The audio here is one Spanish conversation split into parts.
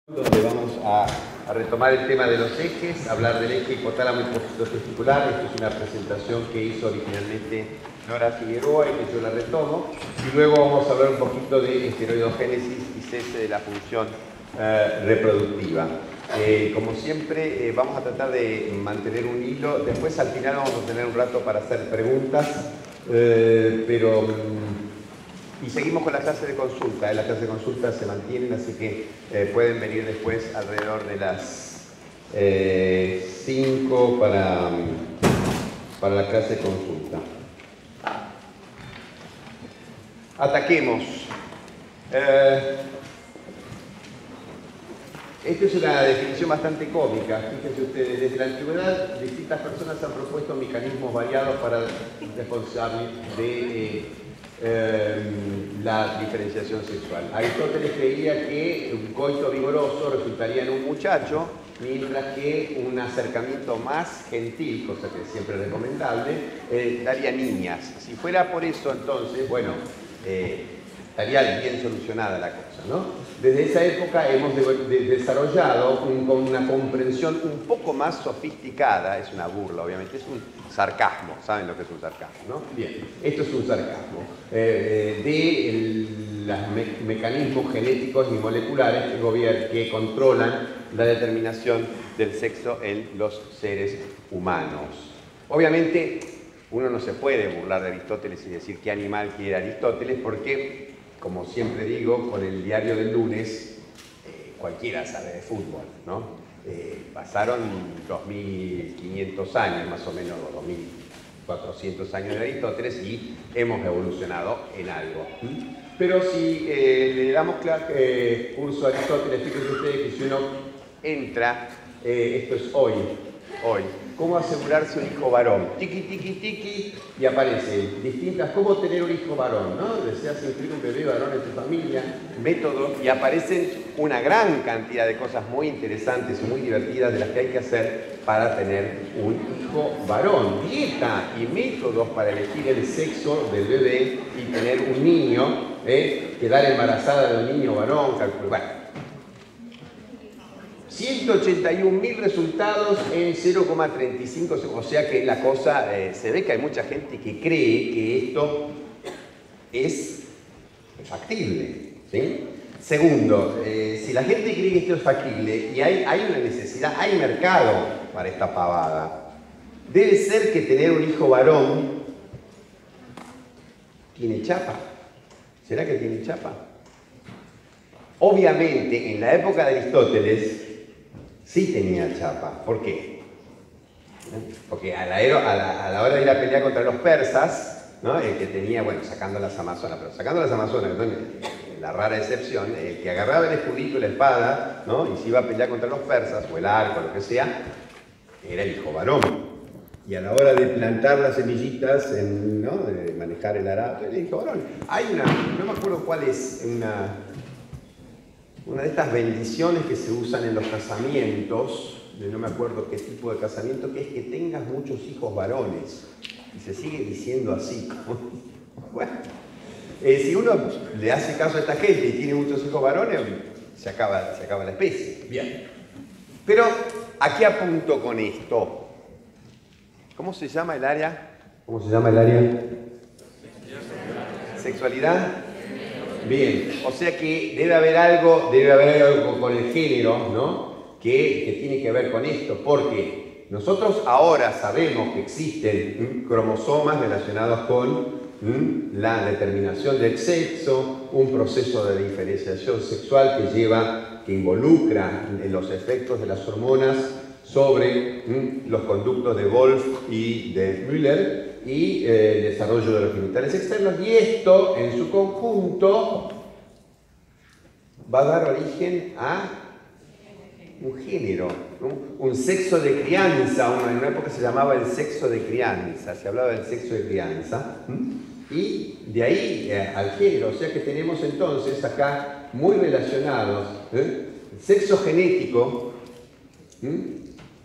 Donde vamos a retomar el tema de los ejes, hablar del eje hipotálamo hipófisis-testicular. Esto es una presentación que hizo originalmente Nora Figueroa y que yo la retomo. Y luego vamos a hablar un poquito de esteroidogénesis y cese de la función reproductiva. Como siempre, vamos a tratar de mantener un hilo. Después, al final, vamos a tener un rato para hacer preguntas, y seguimos con la clase de consulta. Las clases de consulta se mantienen, así que pueden venir después alrededor de las 5 para la clase de consulta. Ataquemos. Esta es una definición bastante cómica. Fíjense ustedes, desde la antigüedad distintas personas han propuesto mecanismos variados para responsable de la diferenciación sexual. Aristóteles creía que un coito vigoroso resultaría en un muchacho, mientras que un acercamiento más gentil, cosa que siempre es recomendable, daría niñas. Si fuera por eso, entonces, bueno, estaría bien solucionada la cosa, ¿no? Desde esa época hemos desarrollado con una comprensión un poco más sofisticada, es una burla obviamente, es un sarcasmo, ¿saben lo que es un sarcasmo, no? Bien, esto es un sarcasmo, de los mecanismos genéticos y moleculares que controlan la determinación del sexo en los seres humanos. Obviamente, uno no se puede burlar de Aristóteles y decir qué animal quiere Aristóteles, porque, como siempre digo, con el diario del lunes, cualquiera sabe de fútbol, ¿no? Pasaron 2500 años, más o menos, o 2400 años de Aristóteles y hemos evolucionado en algo. Pero si le damos curso a Aristóteles, fíjense ustedes que si uno entra, esto es hoy, cómo asegurarse un hijo varón, tiqui, tiqui, tiqui, y aparecen distintas, cómo tener un hijo varón, ¿no? Deseas incluir un bebé varón en tu familia, métodos, y aparecen una gran cantidad de cosas muy interesantes y muy divertidas de las que hay que hacer para tener un hijo varón. Dieta y métodos para elegir el sexo del bebé y tener un niño, quedar embarazada de un niño varón, calcular. 181.000 resultados en 0,35, o sea que la cosa, se ve que hay mucha gente que cree que esto es factible, ¿sí? Segundo, si la gente cree que esto es factible y hay una necesidad, hay mercado para esta pavada, debe ser que tener un hijo varón tiene chapa. ¿Será que tiene chapa? Obviamente, en la época de Aristóteles, sí tenía chapa. ¿Por qué? Porque a la hora de ir a pelear contra los persas, ¿no? El que tenía, bueno, sacando las amazonas, ¿no? La rara excepción, el que agarraba el escudito y la espada, ¿no? Y se iba a pelear contra los persas, o el arco, lo que sea, era el hijo varón. Y a la hora de plantar las semillitas, ¿no? De manejar el arado, era el hijo varón. Hay no me acuerdo cuál es, una de estas bendiciones que se usan en los casamientos, no me acuerdo qué tipo de casamiento, que es que tengas muchos hijos varones. Y se sigue diciendo así. Bueno, si uno le hace caso a esta gente y tiene muchos hijos varones, se acaba la especie. Bien. Pero, ¿a qué apunto con esto? ¿Cómo se llama el área? ¿Cómo se llama el área? ¿Sexualidad? Bien, o sea que debe haber algo con el género, ¿no? Que tiene que ver con esto, porque nosotros ahora sabemos que existen cromosomas relacionados con la determinación del sexo, un proceso de diferenciación sexual que involucra los efectos de las hormonas sobre los conductos de Wolff y de Müller, y el desarrollo de los genitales externos, y esto en su conjunto va a dar origen a un género, ¿no? Un sexo de crianza. En una época se llamaba el sexo de crianza, se hablaba del sexo de crianza, y de ahí al género, o sea que tenemos entonces acá muy relacionados el sexo genético,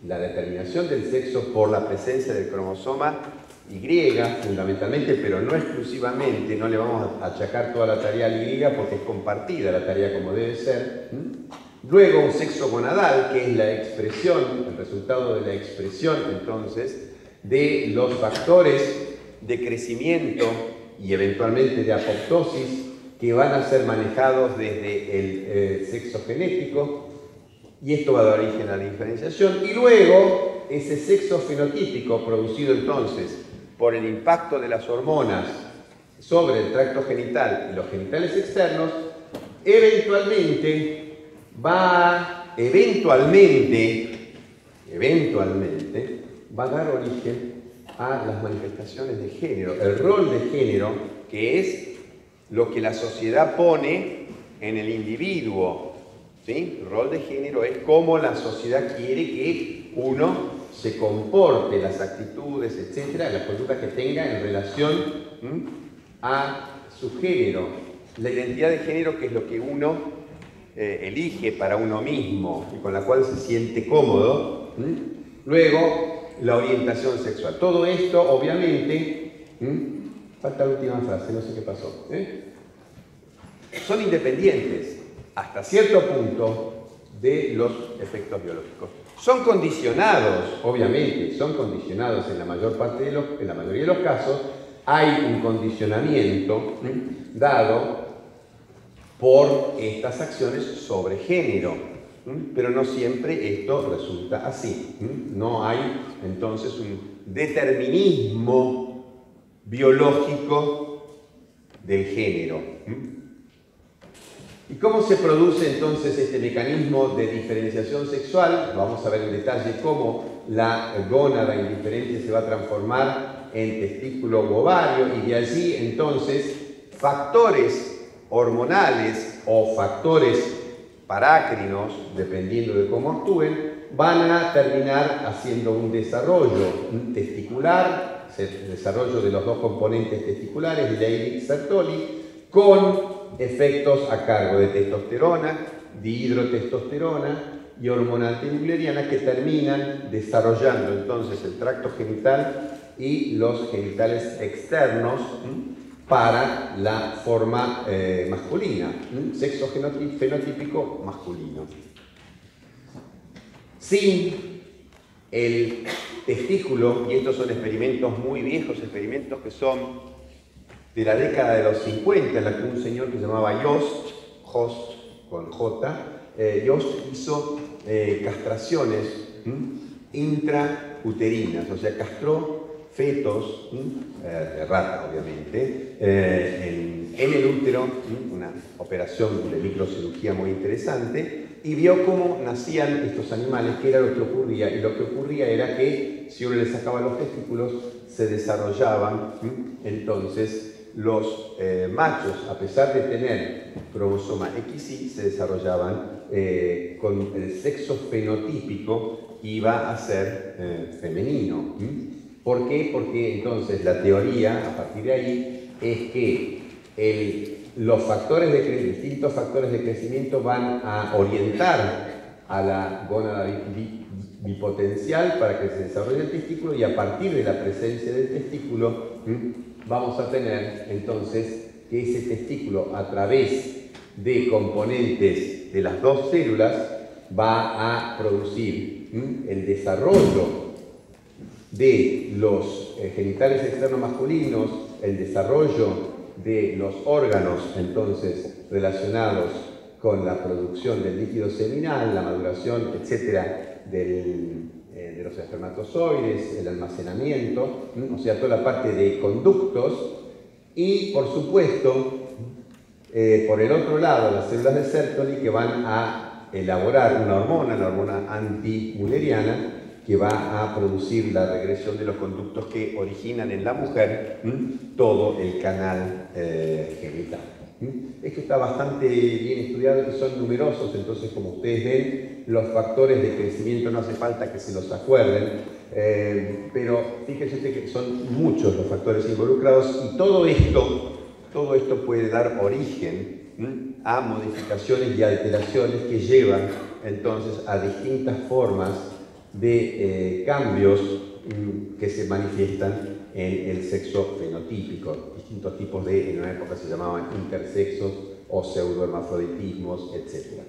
la determinación del sexo por la presencia del cromosoma Y fundamentalmente, pero no exclusivamente, no le vamos a achacar toda la tarea al Y porque es compartida la tarea como debe ser, Luego un sexo gonadal, que es la expresión, el resultado de la expresión entonces de los factores de crecimiento y eventualmente de apoptosis que van a ser manejados desde el sexo genético, y esto va a dar origen a la diferenciación. Y luego ese sexo fenotípico producido entonces por el impacto de las hormonas sobre el tracto genital y los genitales externos, eventualmente va a dar origen a las manifestaciones de género, el rol de género, que es lo que la sociedad pone en el individuo, ¿sí? El rol de género es cómo la sociedad quiere que uno se comporte, las actitudes, etcétera, las conductas que tenga en relación a su género. La identidad de género, que es lo que uno elige para uno mismo y con la cual se siente cómodo. Luego, la orientación sexual. Todo esto, obviamente, falta la última frase, no sé qué pasó. Son independientes, hasta cierto punto, de los efectos biológicos. Son condicionados, obviamente, son condicionados en la mayoría de los casos. Hay un condicionamiento dado por estas acciones sobre género, pero no siempre esto resulta así. No hay entonces un determinismo biológico del género. ¿Y cómo se produce entonces este mecanismo de diferenciación sexual? Vamos a ver en detalle cómo la gónada indiferente se va a transformar en testículo u ovario, y de allí entonces factores hormonales o factores parácrinos, dependiendo de cómo actúen, van a terminar haciendo un desarrollo testicular, el desarrollo de los dos componentes testiculares, Leydig-Sertoli, con efectos a cargo de testosterona, dihidrotestosterona y hormona antimulleriana, que terminan desarrollando entonces el tracto genital y los genitales externos para la forma masculina, sexo fenotípico masculino. Sin el testículo, y estos son experimentos muy viejos, experimentos que son de la década de los 50, en la que un señor que se llamaba Jost con J, Jost hizo castraciones intrauterinas, o sea, castró fetos, de rata obviamente, en el útero, una operación de microcirugía muy interesante, y vio cómo nacían estos animales, qué era lo que ocurría, y lo que ocurría era que si uno le sacaba los testículos, se desarrollaban entonces los machos, a pesar de tener cromosoma XY, se desarrollaban con el sexo fenotípico, iba a ser femenino. ¿Por qué? Porque entonces la teoría, a partir de ahí, es que los distintos factores de crecimiento van a orientar a la gónada bipotencial para que se desarrolle el testículo, y a partir de la presencia del testículo vamos a tener entonces que ese testículo, a través de componentes de las dos células, va a producir el desarrollo de los genitales externos masculinos, el desarrollo de los órganos entonces relacionados con la producción del líquido seminal, la maduración, etcétera, de los espermatozoides, el almacenamiento, o sea, toda la parte de conductos, y por supuesto, por el otro lado, las células de Sertoli, que van a elaborar una hormona, la hormona antimulleriana, que va a producir la regresión de los conductos que originan en la mujer todo el canal genital. Esto está bastante bien estudiado y son numerosos, entonces como ustedes ven, los factores de crecimiento no hace falta que se los acuerden, pero fíjense que son muchos los factores involucrados, y todo esto puede dar origen a modificaciones y alteraciones que llevan entonces a distintas formas de cambios que se manifiestan en el sexo fenotípico, distintos tipos en una época se llamaban intersexos o pseudohermafroditismos, etc.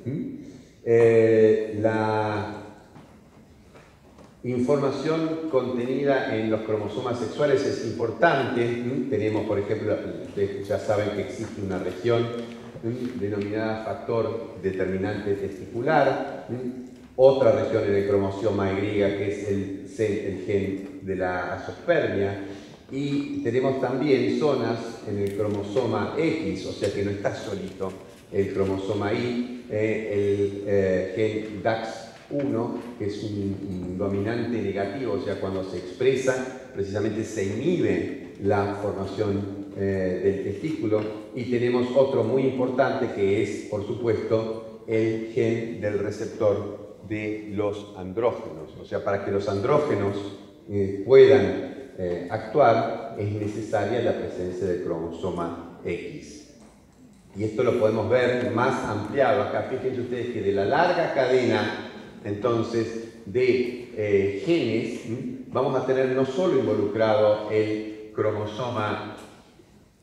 La información contenida en los cromosomas sexuales es importante. Tenemos, por ejemplo, ustedes ya saben que existe una región denominada factor determinante testicular, otra región en el cromosoma Y que es el gen de la azoospermia, y tenemos también zonas en el cromosoma X, o sea que no está solito el cromosoma Y, el gen DAX1, que es un dominante negativo, o sea, cuando se expresa, precisamente se inhibe la formación del testículo, y tenemos otro muy importante que es, por supuesto, el gen del receptor de los andrógenos. O sea, para que los andrógenos puedan actuar, es necesaria la presencia del cromosoma X. Y esto lo podemos ver más ampliado acá. Fíjense ustedes que de la larga cadena, entonces, de genes, vamos a tener no solo involucrado el cromosoma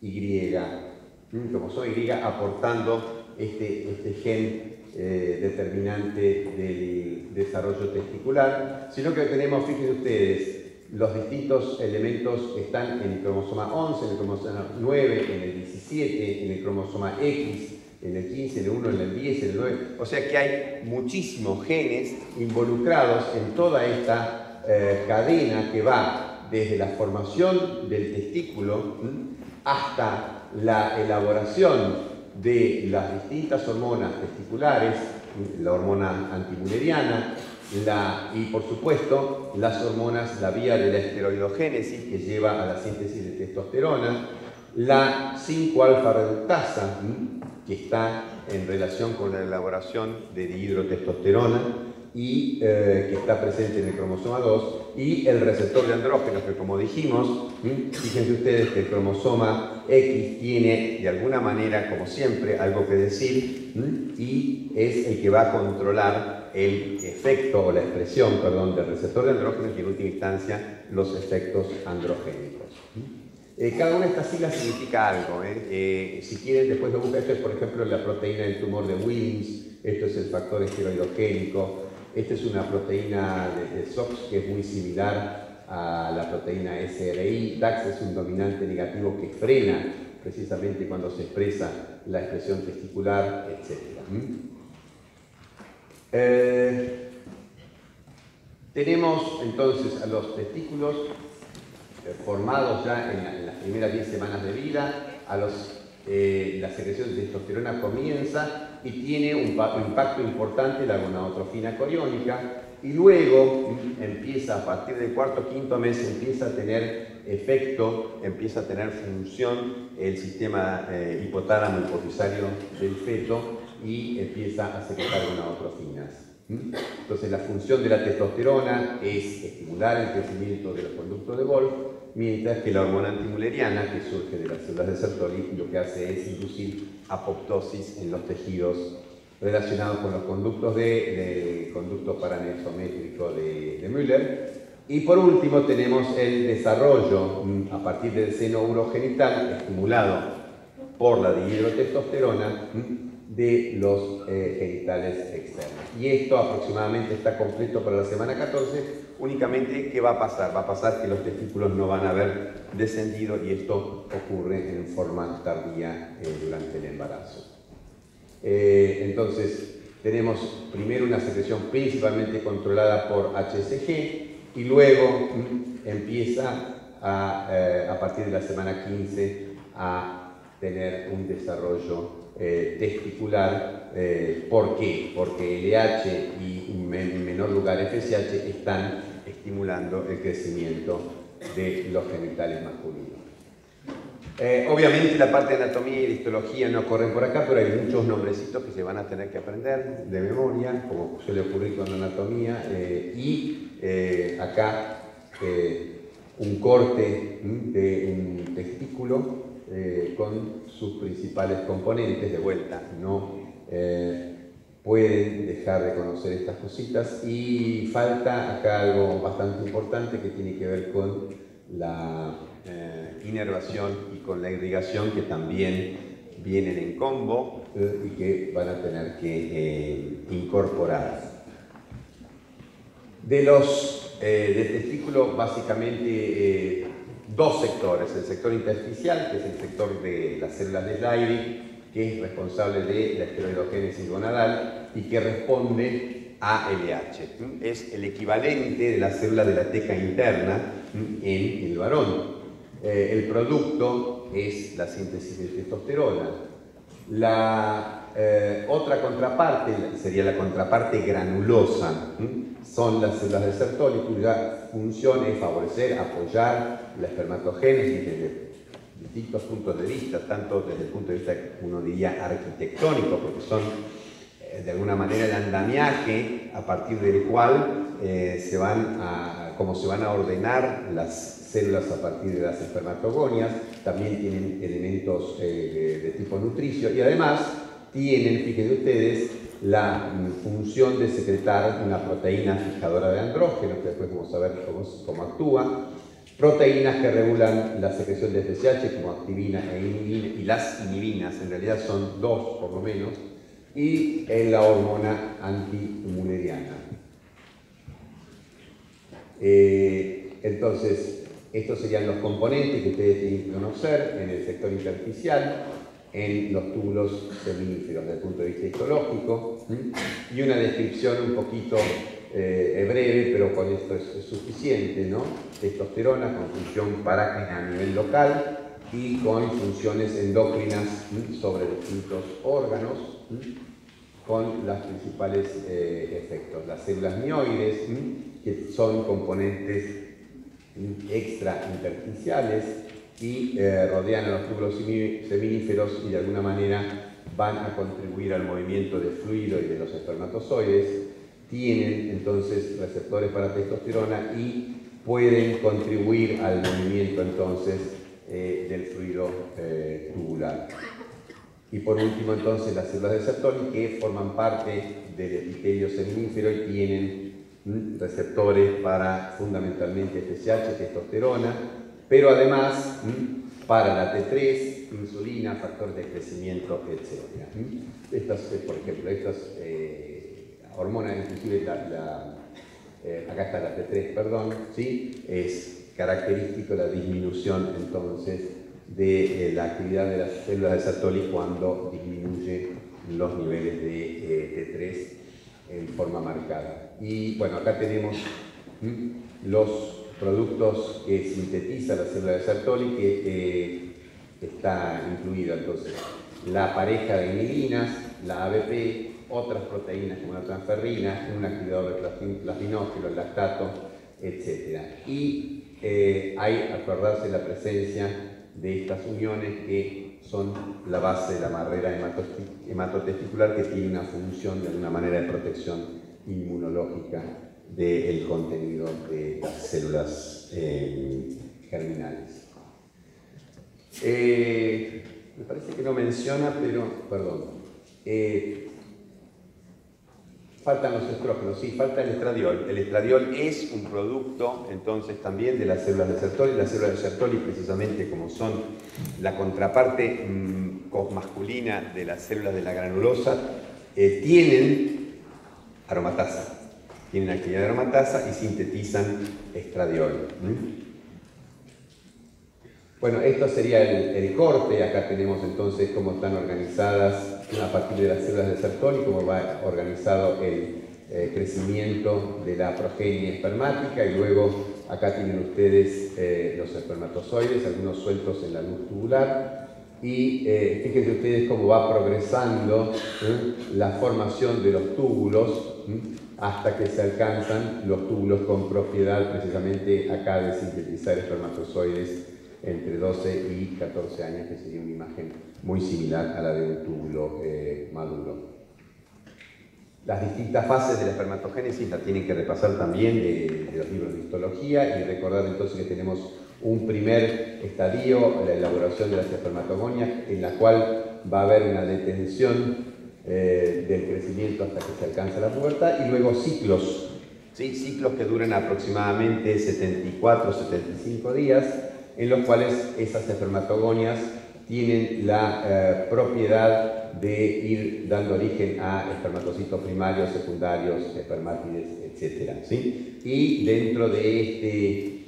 Y, aportando este gen determinante del desarrollo testicular, sino que tenemos, fíjense ustedes, los distintos elementos que están en el cromosoma 11, en el cromosoma 9, en el 17, en el cromosoma X, en el 15, en el 1, en el 10, en el 9. O sea que hay muchísimos genes involucrados en toda esta cadena que va desde la formación del testículo hasta la elaboración de las distintas hormonas testiculares, la hormona antimülleriana, y por supuesto las hormonas, la vía de la esteroidogénesis que lleva a la síntesis de testosterona, la 5-alfa reductasa que está en relación con la elaboración de dihidrotestosterona y que está presente en el cromosoma 2, y el receptor de andrógenos que, como dijimos, fíjense ustedes que el cromosoma X tiene de alguna manera, como siempre, algo que decir, y es el que va a controlar el efecto o la expresión, perdón, del receptor de andrógenos y en última instancia los efectos androgénicos. Cada una de estas siglas significa algo. Si quieren, después lo buscan. Esto es, por ejemplo, la proteína del tumor de Wilms, esto es el factor esteroidogénico, esta es una proteína de SOX que es muy similar a la proteína SRI. DAX es un dominante negativo que frena precisamente cuando se expresa la expresión testicular, etc. Tenemos entonces a los testículos formados ya en las primeras 10 semanas de vida. La secreción de testosterona comienza y tiene un impacto importante en la gonadotrofina coriónica, y luego empieza, a partir del cuarto o quinto mes, empieza a tener efecto, empieza a tener función el sistema hipotálamo hipofisario del feto, y empieza a secretar gonadotrofinas. Entonces, la función de la testosterona es estimular el crecimiento de los conductos de Wolff, mientras que la hormona antimülleriana, que surge de las células de Sertoli, lo que hace es inducir apoptosis en los tejidos relacionados con los conductos del conducto paranesométrico de Müller. Y por último tenemos el desarrollo a partir del seno urogenital, estimulado por la dihidrotestosterona, de los genitales externos. Y esto aproximadamente está completo para la semana 14. Únicamente, ¿qué va a pasar? Va a pasar que los testículos no van a haber descendido, y esto ocurre en forma tardía durante el embarazo. Entonces, tenemos primero una secreción principalmente controlada por HCG, y luego empieza a partir de la semana 15 a tener un desarrollo testicular. ¿Por qué? Porque LH y en menor lugar FSH están estimulando el crecimiento de los genitales masculinos. Obviamente la parte de anatomía y de histología no corren por acá, pero hay muchos nombrecitos que se van a tener que aprender de memoria, como suele ocurrir con la anatomía, acá un corte de un testículo con sus principales componentes. De vuelta, no pueden dejar de conocer estas cositas, y falta acá algo bastante importante que tiene que ver con la inervación y con la irrigación, que también vienen en combo y que van a tener que incorporar. De testículo, básicamente dos sectores: el sector intersticial, que es el sector de las células de Leydig, que es responsable de la esteroidogénesis gonadal y que responde a LH. Es el equivalente de las células de la teca interna en el varón. El producto es la síntesis de testosterona. La otra contraparte sería la contraparte granulosa. Son las células de Sertoli, cuya función es favorecer, apoyar la espermatogénesis desde distintos puntos de vista, tanto desde el punto de vista, uno diría, arquitectónico, porque son de alguna manera el andamiaje a partir del cual se van a ordenar las células a partir de las espermatogonias. También tienen elementos de tipo nutricio y además tienen, fíjense ustedes, la función de secretar una proteína fijadora de andrógenos, que después vamos a ver cómo actúa. Proteínas que regulan la secreción de FSH como activina e inhibina, y las inhibinas en realidad son dos por lo menos, y en la hormona antimuleriana. Entonces, estos serían los componentes que ustedes tienen que conocer en el sector intersticial, en los túbulos seminíferos desde el punto de vista histológico, y una descripción un poquito breve, pero con esto es suficiente, ¿no? Testosterona con función parácrina a nivel local y con funciones endócrinas sobre distintos órganos, con los principales efectos. Las células mioides, que son componentes extraintersticiales y rodean a los túbulos seminíferos y de alguna manera van a contribuir al movimiento de fluido y de los espermatozoides. Tienen entonces receptores para testosterona y pueden contribuir al movimiento entonces del fluido tubular. Y por último entonces las células de Sertoli, que forman parte del epitelio seminífero y tienen receptores para fundamentalmente FSH, testosterona, pero además para la T3, insulina, factores de crecimiento, etc. Estas, por ejemplo, estas hormonas, inclusive acá está la T3, perdón, ¿sí? Es característico la disminución entonces de la actividad de las células de Sertoli cuando disminuye los niveles de T3 en forma marcada. Y bueno, acá tenemos los productos que sintetiza la célula de Sertoli, que está incluida entonces la pareja de inhibinas, la ABP, otras proteínas como la transferrina, un activador de plasminógeno, el lactato, etc. Y hay, acordarse, la presencia de estas uniones que son la base de la barrera hematotesticular, que tiene una función de alguna manera de protección inmunológica del contenido de las células germinales. Me parece que no menciona, pero, perdón, faltan los estrógenos, sí, falta el estradiol. El estradiol es un producto, entonces, también de las células de Sertoli. Las células de Sertoli, precisamente como son la contraparte masculina de las células de la granulosa, tienen aromatasa. Tienen actividad de aromatasa y sintetizan estradiol. Bueno, esto sería el corte. Acá tenemos entonces cómo están organizadas a partir de las células de Sertoli, cómo va organizado el crecimiento de la progenie espermática, y luego acá tienen ustedes los espermatozoides, algunos sueltos en la luz tubular, y fíjense ustedes cómo va progresando la formación de los túbulos hasta que se alcanzan los túbulos con propiedad precisamente acá de sintetizar espermatozoides entre 12 y 14 años, que sería una imagen muy similar a la de un túbulo maduro. Las distintas fases de la espermatogénesis las tienen que repasar también de los libros de histología, y recordar entonces que tenemos un primer estadio, la elaboración de las espermatogonias, en la cual va a haber una detención del crecimiento hasta que se alcanza la pubertad, y luego ciclos, ¿sí? Ciclos que duran aproximadamente 74-75 días, en los cuales esas espermatogonias tienen la propiedad de ir dando origen a espermatocitos primarios, secundarios, espermátides, etc. ¿Sí? Y dentro de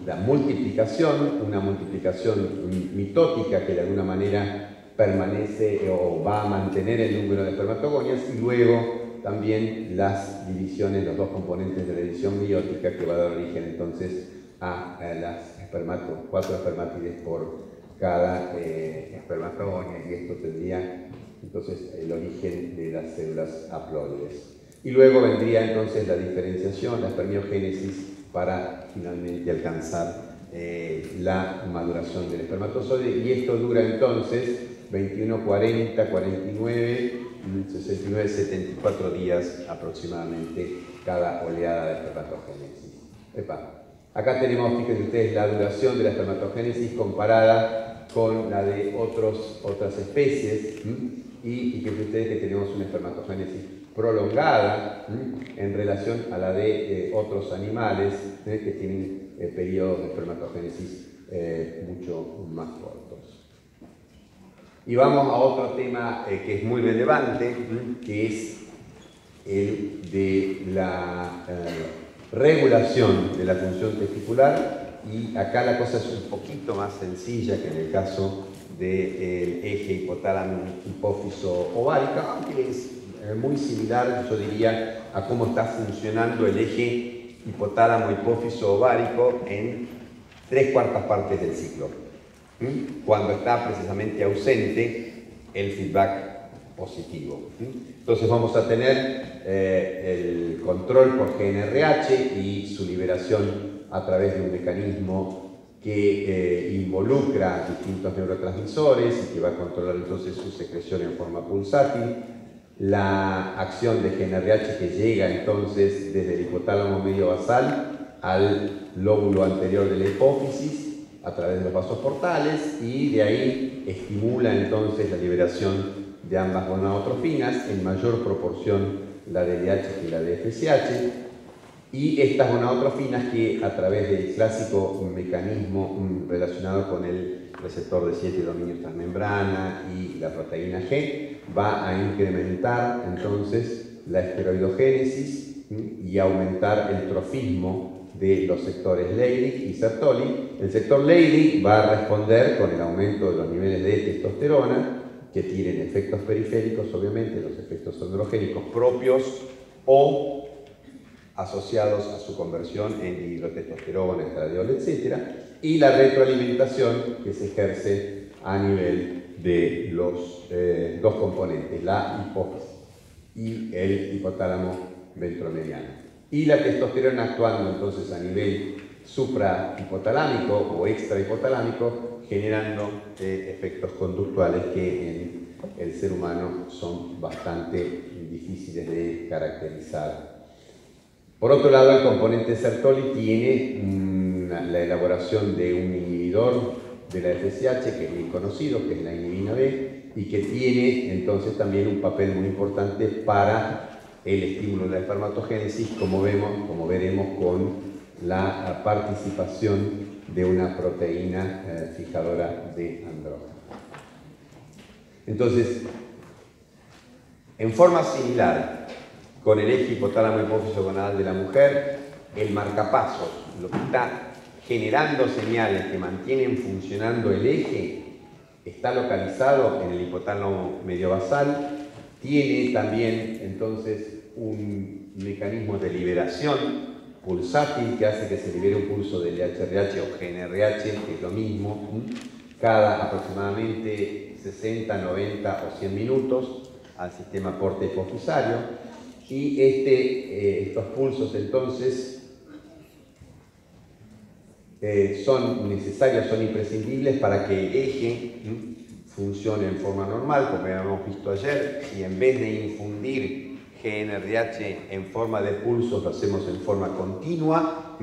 la multiplicación, una multiplicación mitótica que de alguna manera permanece o va a mantener el número de espermatogonias, y luego también las divisiones, los dos componentes de la división meiótica, que va a dar origen entonces a las 4 espermátides por cada espermatogonia, y esto tendría entonces el origen de las células haploides. Y luego vendría entonces la diferenciación, la espermiogénesis, para finalmente alcanzar la maduración del espermatozoide, y esto dura entonces 21, 40, 49, 69, 74 días aproximadamente cada oleada de espermatogénesis. Acá tenemos, fíjense ustedes, la duración de la espermatogénesis comparada con la de otras especies, y fíjense ustedes que tenemos una espermatogénesis prolongada en relación a la de otros animales que tienen periodos de espermatogénesis mucho más cortos. Y vamos a otro tema que es muy relevante, que es el de la regulación de la función testicular, y acá la cosa es un poquito más sencilla que en el caso del eje hipotálamo-hipófiso-ovárica, aunque es muy similar, yo diría, a cómo está funcionando el eje hipotálamo-hipófiso-ovárico en 3/4 partes del ciclo, cuando está precisamente ausente el feedback positivo. Entonces vamos a tener el control por GNRH y su liberación a través de un mecanismo que involucra distintos neurotransmisores y que va a controlar entonces su secreción en forma pulsátil. La acción de GNRH que llega entonces desde el hipotálamo medio basal al lóbulo anterior de la hipófisis a través de los vasos portales, y de ahí estimula entonces la liberación de ambas gonadotrofinas, en mayor proporción la de LH que la de FSH, y estas gonadotrofinas que a través del clásico mecanismo relacionado con el receptor de 7 dominios transmembrana y la proteína G, va a incrementar entonces la esteroidogénesis y aumentar el trofismo de los sectores Leydig y Sertoli. El sector Leydig va a responder con el aumento de los niveles de testosterona, que tienen efectos periféricos, obviamente, los efectos androgénicos propios o asociados a su conversión en dihidrotestosterona, estradiol, etc. Y la retroalimentación que se ejerce a nivel de los dos componentes, la hipófisis y el hipotálamo ventromediano. Y la testosterona actuando entonces a nivel suprahipotalámico o extrahipotalámico, generando efectos conductuales que en el ser humano son bastante difíciles de caracterizar. Por otro lado, el componente Sertoli tiene la elaboración de un inhibidor de la FSH, que es bien conocido, que es la inhibina B, y que tiene entonces también un papel muy importante para el estímulo de la espermatogénesis, como veremos con la participación de una proteína fijadora de andrógeno. Entonces, en forma similar con el eje hipotálamo-hipófiso-gonadal de la mujer, el marcapasos, lo que está generando señales que mantienen funcionando el eje, está localizado en el hipotálamo medio basal. Tiene también entonces un mecanismo de liberación pulsátil que hace que se libere un pulso de LHRH o GNRH, que es lo mismo, cada aproximadamente 60, 90 o 100 minutos al sistema porte hipofisario. Y estos pulsos entonces son necesarios, son imprescindibles para que el eje funcione en forma normal, como habíamos visto ayer, y en vez de infundir GNRH en forma de pulsos, lo hacemos en forma continua,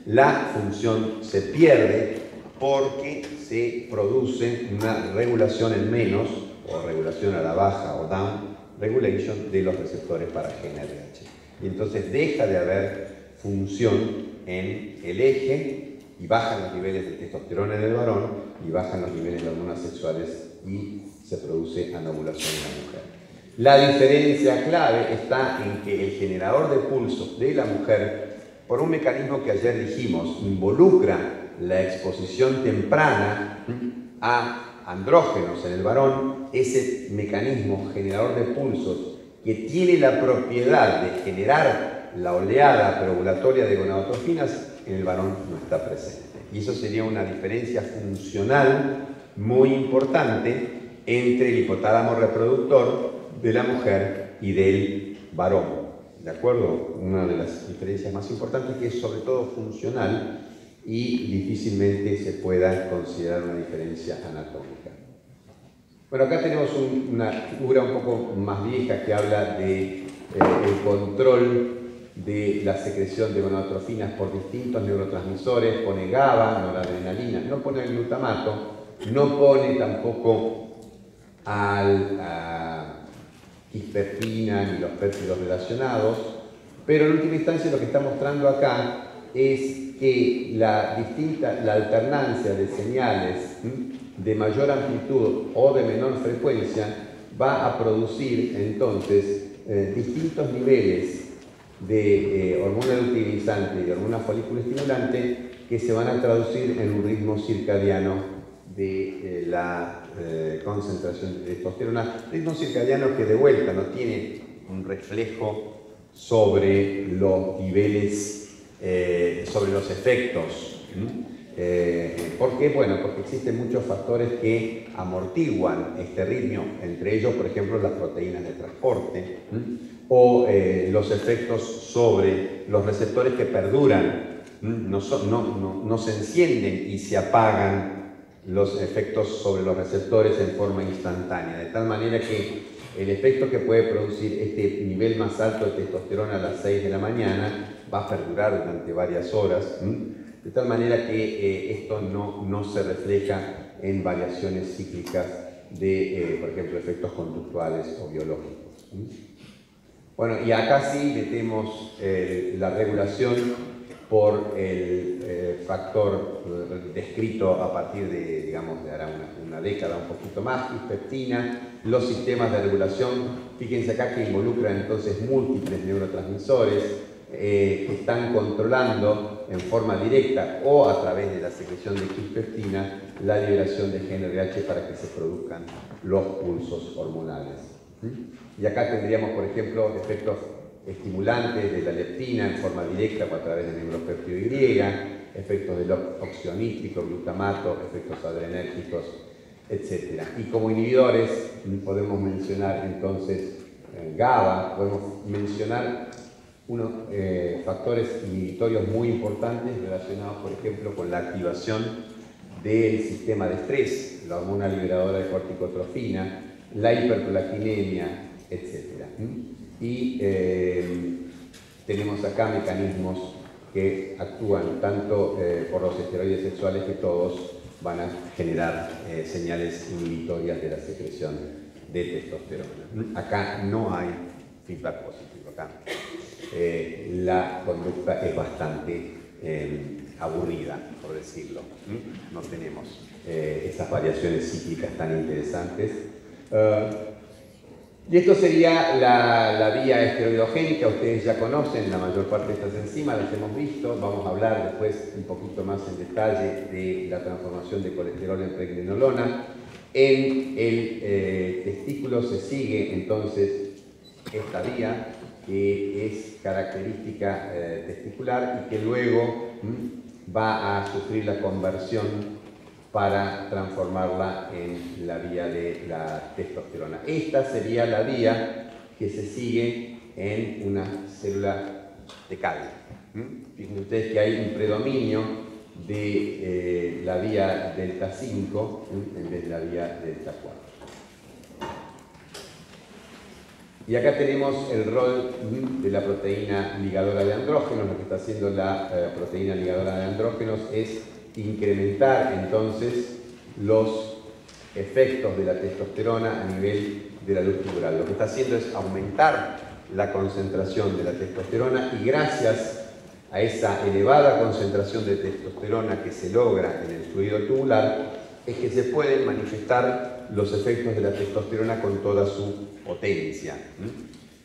la función se pierde porque se produce una regulación en menos, o regulación a la baja, o down regulation, de los receptores para GNRH. Y entonces deja de haber función en el eje y bajan los niveles de testosterona en el varón y bajan los niveles de hormonas sexuales y se produce anovulación en la mujer. La diferencia clave está en que el generador de pulsos de la mujer, por un mecanismo que ayer dijimos, involucra la exposición temprana a andrógenos en el varón. Ese mecanismo generador de pulsos que tiene la propiedad de generar la oleada preovulatoria de gonadotrofinas, en el varón no está presente. Y eso sería una diferencia funcional muy importante entre el hipotálamo reproductor de la mujer y del varón. ¿De acuerdo? Una de las diferencias más importantes, que es sobre todo funcional y difícilmente se pueda considerar una diferencia anatómica. Bueno, acá tenemos una figura un poco más vieja que habla de el control de la secreción de gonadotrofinas por distintos neurotransmisores. Pone GABA, noradrenalina, no pone el glutamato, no pone tampoco a cispertina ni los péptidos relacionados, pero en última instancia lo que está mostrando acá es que la alternancia de señales de mayor amplitud o de menor frecuencia va a producir entonces distintos niveles de hormona luteinizante y de hormona folículo estimulante que se van a traducir en un ritmo circadiano de la concentración de testosterona. Ritmo circadiano que de vuelta no tiene un reflejo sobre los niveles, sobre los efectos. ¿Por qué? Bueno, porque existen muchos factores que amortiguan este ritmo, entre ellos, por ejemplo, las proteínas de transporte, o los efectos sobre los receptores que perduran, no se encienden y se apagan los efectos sobre los receptores en forma instantánea, de tal manera que el efecto que puede producir este nivel más alto de testosterona a las 6 de la mañana va a perdurar durante varias horas, de tal manera que esto no se refleja en variaciones cíclicas de, por ejemplo, efectos conductuales o biológicos. Bueno, y acá sí metemos la regulación por el factor descrito a partir de, digamos, de ahora una década, un poquito más, cispertina. Los sistemas de regulación, fíjense acá que involucran entonces múltiples neurotransmisores que están controlando en forma directa o a través de la secreción de cispertina la liberación de GnRH para que se produzcan los pulsos hormonales. Y acá tendríamos, por ejemplo, efectos estimulantes de la leptina en forma directa o a través del neuropéptido Y, efectos del óxido nítrico, glutamato, efectos adrenérgicos, etc. Y como inhibidores podemos mencionar entonces GABA, podemos mencionar unos factores inhibitorios muy importantes relacionados, por ejemplo, con la activación del sistema de estrés, la hormona liberadora de corticotrofina, la hiperprolactinemia, etc. Y tenemos acá mecanismos que actúan tanto por los esteroides sexuales, que todos van a generar señales inhibitorias de la secreción de testosterona. Acá no hay feedback positivo. Acá la conducta es bastante aburrida, por decirlo. No tenemos esas variaciones cíclicas tan interesantes. Y esto sería la vía esteroidogénica. Ustedes ya conocen la mayor parte de estas enzimas, las hemos visto. Vamos a hablar después un poquito más en detalle de la transformación de colesterol en pregnenolona. En el testículo se sigue entonces esta vía, que es característica testicular y que luego va a sufrir la conversión para transformarla en la vía de la testosterona. Esta sería la vía que se sigue en una célula de Cali. Fíjense ustedes que hay un predominio de la vía delta 5 en vez de la vía delta 4. Y acá tenemos el rol de la proteína ligadora de andrógenos. Lo que está haciendo la proteína ligadora de andrógenos es incrementar entonces los efectos de la testosterona a nivel de la luz tubular. Lo que está haciendo es aumentar la concentración de la testosterona y gracias a esa elevada concentración de testosterona que se logra en el fluido tubular, es que se pueden manifestar los efectos de la testosterona con toda su potencia.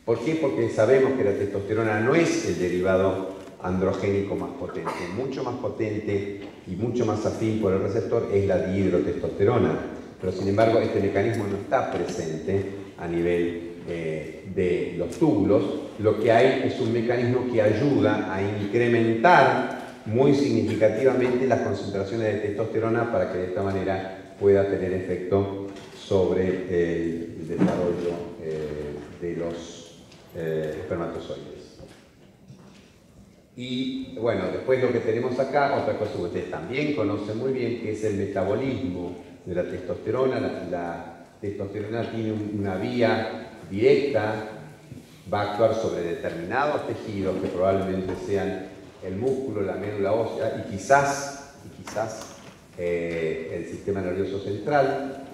¿Por qué? Porque sabemos que la testosterona no es el derivado androgénico más potente. Mucho más potente y mucho más afín por el receptor es la dihidrotestosterona. Pero sin embargo este mecanismo no está presente a nivel de los túbulos. Lo que hay es un mecanismo que ayuda a incrementar muy significativamente las concentraciones de testosterona para que de esta manera pueda tener efecto sobre el desarrollo de los espermatozoides. Y bueno, después lo que tenemos acá, otra cosa que ustedes también conocen muy bien, que es el metabolismo de la testosterona. La testosterona tiene una vía directa, va a actuar sobre determinados tejidos que probablemente sean el músculo, la médula ósea y quizás el sistema nervioso central.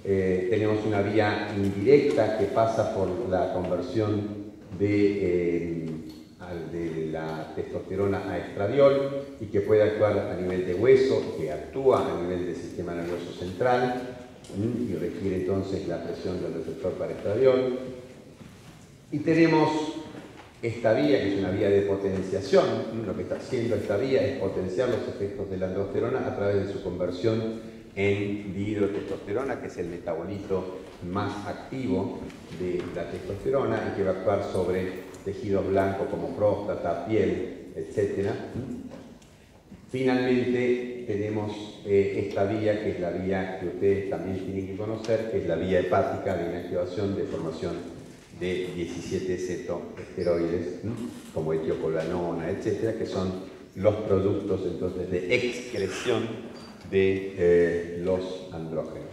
Tenemos una vía indirecta que pasa por la conversión de la testosterona a estradiol y que puede actuar a nivel de hueso, que actúa a nivel del sistema nervioso central y requiere entonces la presión del receptor para estradiol. Y tenemos esta vía, que es una vía de potenciación. Lo que está haciendo esta vía es potenciar los efectos de la androsterona a través de su conversión en dihidrotestosterona, que es el metabolito más activo de la testosterona y que va a actuar sobre tejidos blancos como próstata, piel, etc. Finalmente tenemos esta vía, que es la vía que ustedes también tienen que conocer, que es la vía hepática de inactivación de formación de 17 cetoesteroides, como etiocolanona, etcétera, que son los productos entonces de excreción de los andrógenos.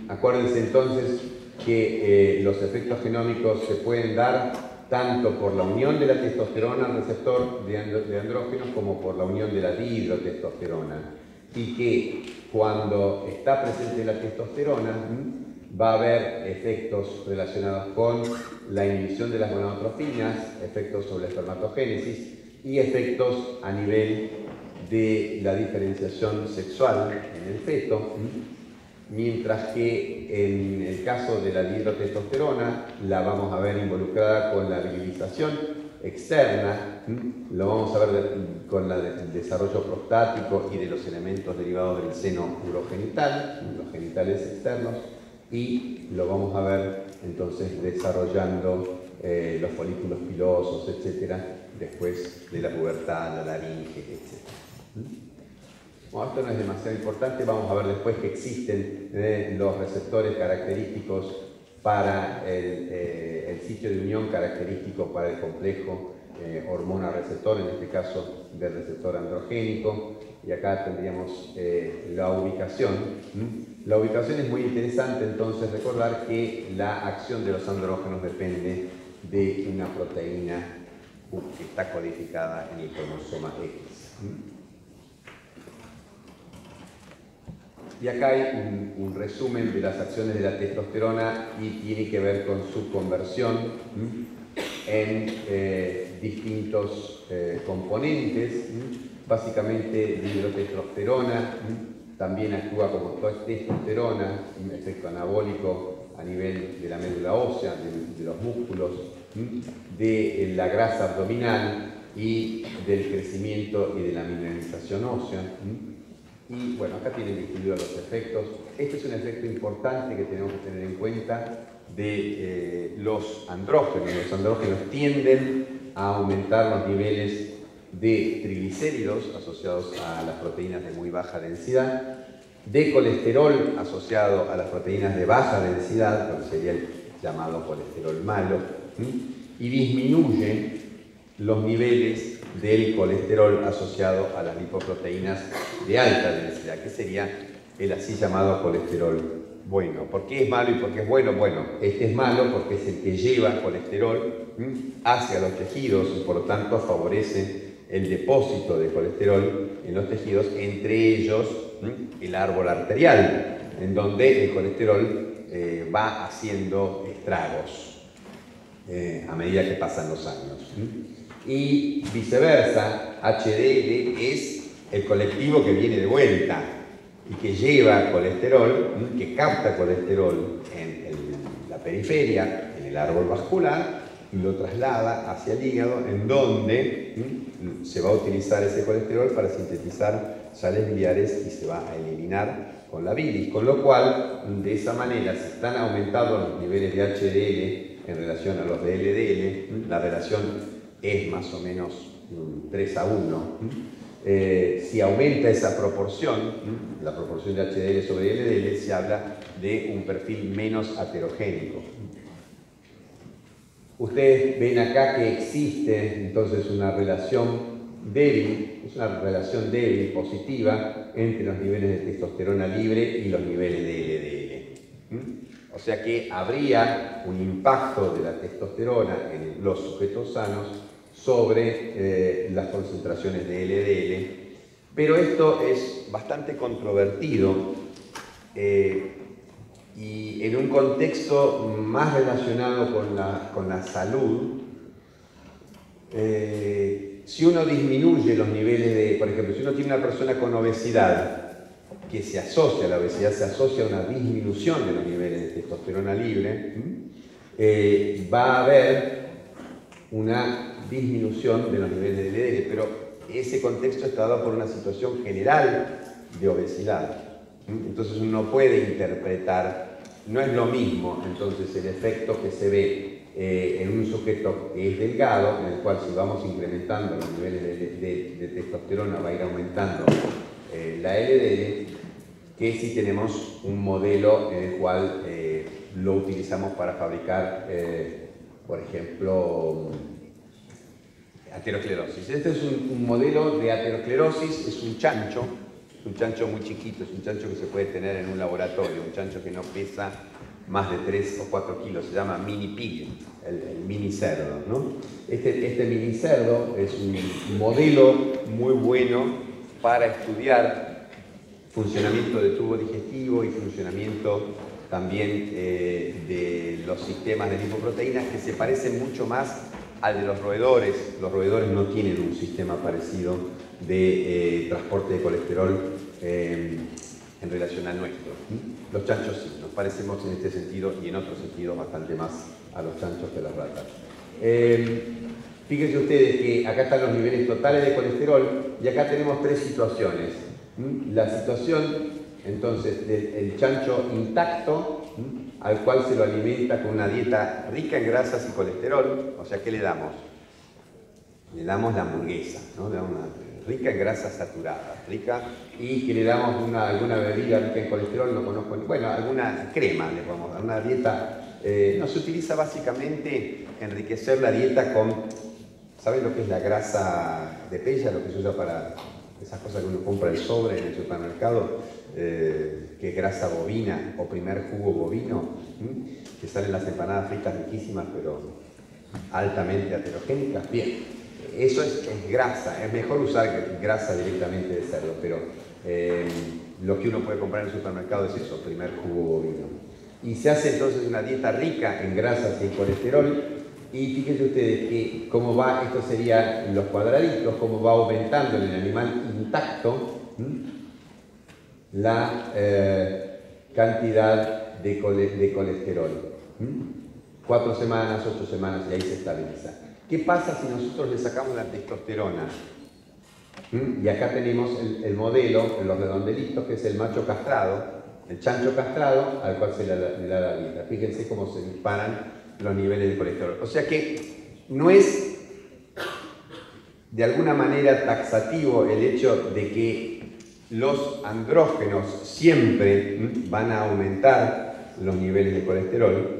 Acuérdense entonces que los efectos genómicos se pueden dar tanto por la unión de la testosterona al receptor de andrógenos como por la unión de la dihidrotestosterona, y que cuando está presente la testosterona va a haber efectos relacionados con la inhibición de las gonadotrofinas, efectos sobre la espermatogénesis y efectos a nivel de la diferenciación sexual en el feto, mientras que en el caso de la dihidrotestosterona la vamos a ver involucrada con la virilización externa, lo vamos a ver con el desarrollo prostático y de los elementos derivados del seno urogenital, los genitales externos, y lo vamos a ver entonces desarrollando los folículos pilosos, etcétera, después de la pubertad, la laringe, etcétera. Bueno, esto no es demasiado importante, vamos a ver después que existen los receptores característicos para el sitio de unión característico para el complejo hormona-receptor, en este caso del receptor androgénico, y acá tendríamos la ubicación. La ubicación es muy interesante, entonces recordar que la acción de los andrógenos depende de una proteína que está codificada en el cromosoma X. Y acá hay un resumen de las acciones de la testosterona y tiene que ver con su conversión en distintos componentes. Básicamente dihidrotestosterona también actúa como testosterona, un efecto anabólico a nivel de la médula ósea, de los músculos, de la grasa abdominal y del crecimiento y de la mineralización ósea. Y bueno, acá tienen distribuidos los efectos. Este es un efecto importante que tenemos que tener en cuenta de los andrógenos. Los andrógenos tienden a aumentar los niveles de triglicéridos asociados a las proteínas de muy baja densidad, de colesterol asociado a las proteínas de baja densidad, lo que sería el llamado colesterol malo, y disminuye los niveles del colesterol asociado a las lipoproteínas de alta densidad, que sería el así llamado colesterol bueno. ¿Por qué es malo y por qué es bueno? Bueno, este es malo porque es el que lleva colesterol hacia los tejidos y por lo tanto favorece el depósito de colesterol en los tejidos, entre ellos el árbol arterial, en donde el colesterol va haciendo estragos a medida que pasan los años. y viceversa, HDL es el colectivo que viene de vuelta y que lleva colesterol, que capta colesterol en la periferia, en el árbol vascular, y lo traslada hacia el hígado, en donde se va a utilizar ese colesterol para sintetizar sales biliares y se va a eliminar con la bilis, con lo cual, de esa manera, si están aumentando los niveles de HDL en relación a los de LDL, la relación es más o menos 3:1. Si aumenta esa proporción, la proporción de HDL sobre LDL, se habla de un perfil menos aterogénico. Ustedes ven acá que existe entonces una relación débil, es una relación débil, positiva, entre los niveles de testosterona libre y los niveles de LDL. O sea que habría un impacto de la testosterona en los sujetos sanos sobre las concentraciones de LDL, pero esto es bastante controvertido y en un contexto más relacionado con la salud. Si uno disminuye los niveles de, por ejemplo, si uno tiene una persona con obesidad que se asocia a la obesidad, se asocia a una disminución de los niveles de testosterona libre, va a haber una disminución de los niveles de LDL, pero ese contexto está dado por una situación general de obesidad. Entonces uno puede interpretar, no es lo mismo entonces el efecto que se ve en un sujeto que es delgado, en el cual si vamos incrementando los niveles de testosterona va a ir aumentando la LDL, que si tenemos un modelo en el cual lo utilizamos para fabricar, por ejemplo, aterosclerosis. Este es un modelo de aterosclerosis, es un chancho muy chiquito, es un chancho que se puede tener en un laboratorio, un chancho que no pesa más de 3 o 4 kilos, se llama mini pig, el mini cerdo, ¿no? Este mini cerdo es un modelo muy bueno para estudiar funcionamiento del tubo digestivo y funcionamiento también de los sistemas de lipoproteínas, que se parecen mucho más al de los roedores. Los roedores no tienen un sistema parecido de transporte de colesterol en relación al nuestro. Los chanchos sí, nos parecemos en este sentido y en otro sentido bastante más a los chanchos que a las ratas. Fíjense ustedes que acá están los niveles totales de colesterol y acá tenemos tres situaciones. La situación entonces del chancho intacto, al cual se lo alimenta con una dieta rica en grasas y colesterol. O sea, ¿qué le damos? Le damos la hamburguesa, ¿no? Le damos una rica en grasas saturadas, y que le damos alguna bebida rica en colesterol, no conozco, bueno, alguna crema le podemos dar, una dieta. No se utiliza básicamente enriquecer la dieta con, ¿saben lo que es la grasa de pella? Lo que se usa para esas cosas que uno compra el sobre en el supermercado, que es grasa bovina o primer jugo bovino, que salen las empanadas fritas riquísimas, pero altamente aterogénicas. Bien. Eso es grasa, es mejor usar grasa directamente de cerdo, pero lo que uno puede comprar en el supermercado es eso, primer jugo bovino. Y se hace entonces una dieta rica en grasas y en colesterol, y fíjense ustedes que cómo va, esto serían los cuadraditos, cómo va aumentando en el animal intacto la cantidad de colesterol. 4 semanas, 8 semanas, y ahí se estabiliza. ¿Qué pasa si nosotros le sacamos la testosterona? Y acá tenemos el modelo, los redondelitos, que es el macho castrado, el chancho castrado, al cual se le da la dieta. Fíjense cómo se disparan los niveles de colesterol. O sea que no es de alguna manera taxativo el hecho de que los andrógenos siempre van a aumentar los niveles de colesterol.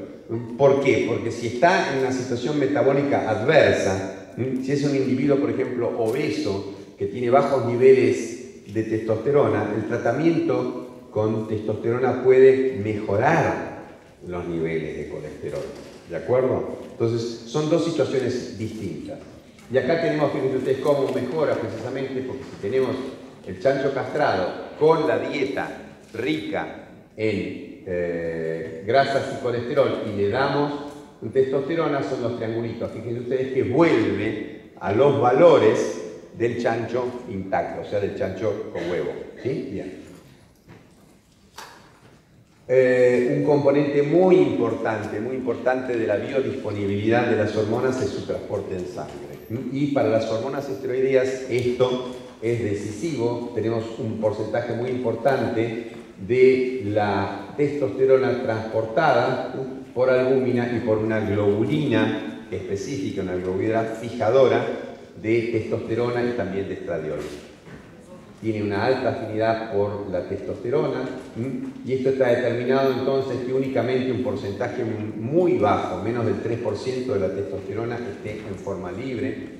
¿Por qué? Porque si está en una situación metabólica adversa, si es un individuo, por ejemplo, obeso, que tiene bajos niveles de testosterona, el tratamiento con testosterona puede mejorar los niveles de colesterol. ¿De acuerdo? Entonces, son dos situaciones distintas. Y acá tenemos, fíjense ustedes, cómo mejora precisamente, porque si tenemos el chancho castrado con la dieta rica en grasas y colesterol y le damos testosterona, son los triangulitos. Fíjense ustedes que vuelve a los valores del chancho intacto, o sea, del chancho con huevo. ¿Sí? Bien. Un componente muy importante de la biodisponibilidad de las hormonas es su transporte en sangre. Y para las hormonas esteroideas esto es decisivo. Tenemos un porcentaje muy importante de la testosterona transportada por albúmina y por una globulina específica, una globulina fijadora de testosterona y también de estradiol. Tiene una alta afinidad por la testosterona y esto está determinado entonces que únicamente un porcentaje muy bajo, menos del 3% de la testosterona esté en forma libre.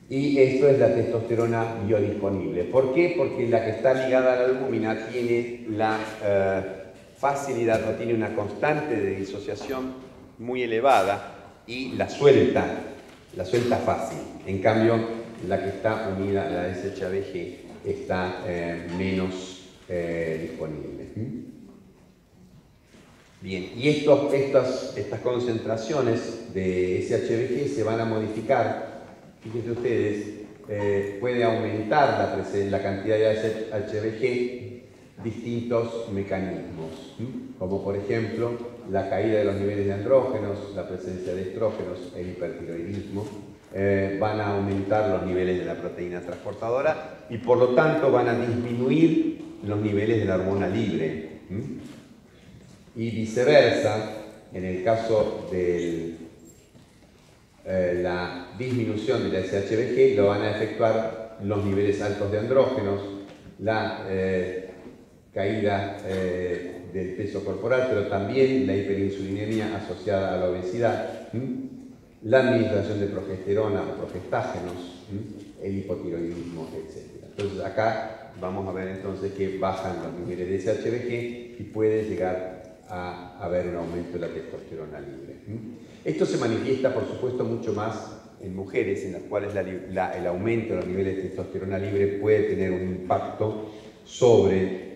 Y esto es la testosterona biodisponible. ¿Por qué? Porque la que está ligada a la albúmina tiene la facilidad o tiene una constante de disociación muy elevada y la suelta fácil. En cambio, la que está unida a la SHBG está menos disponible. Bien, y estas concentraciones de SHBG se van a modificar. Fíjense ustedes, puede aumentar la cantidad de SHBG distintos mecanismos, como por ejemplo la caída de los niveles de andrógenos, la presencia de estrógenos, el hipertiroidismo, van a aumentar los niveles de la proteína transportadora y por lo tanto van a disminuir los niveles de la hormona libre. Y viceversa, en el caso de la disminución de la SHBG, lo van a efectuar los niveles altos de andrógenos, la caída del peso corporal, pero también la hiperinsulinemia asociada a la obesidad, la administración de progesterona o progestágenos, el hipotiroidismo, etc. Entonces acá vamos a ver entonces que bajan los niveles de SHBG y puede llegar a haber un aumento de la testosterona libre. Esto se manifiesta, por supuesto, mucho más en mujeres, en las cuales el aumento de los niveles de testosterona libre puede tener un impacto sobre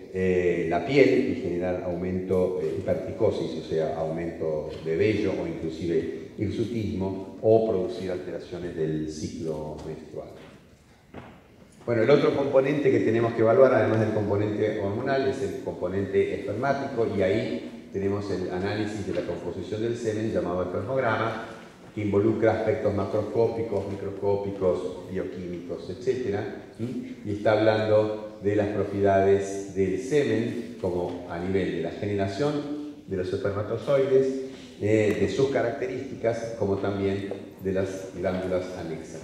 la piel y generar aumento, hipertricosis, o sea, aumento de vello o inclusive hirsutismo, o producir alteraciones del ciclo menstrual. Bueno, el otro componente que tenemos que evaluar, además del componente hormonal, es el componente espermático, y ahí tenemos el análisis de la composición del semen, llamado espermograma, que involucra aspectos macroscópicos, microscópicos, bioquímicos, etc. Y está hablando de las propiedades del semen, como a nivel de la generación de los espermatozoides, de sus características, como también de las glándulas anexas.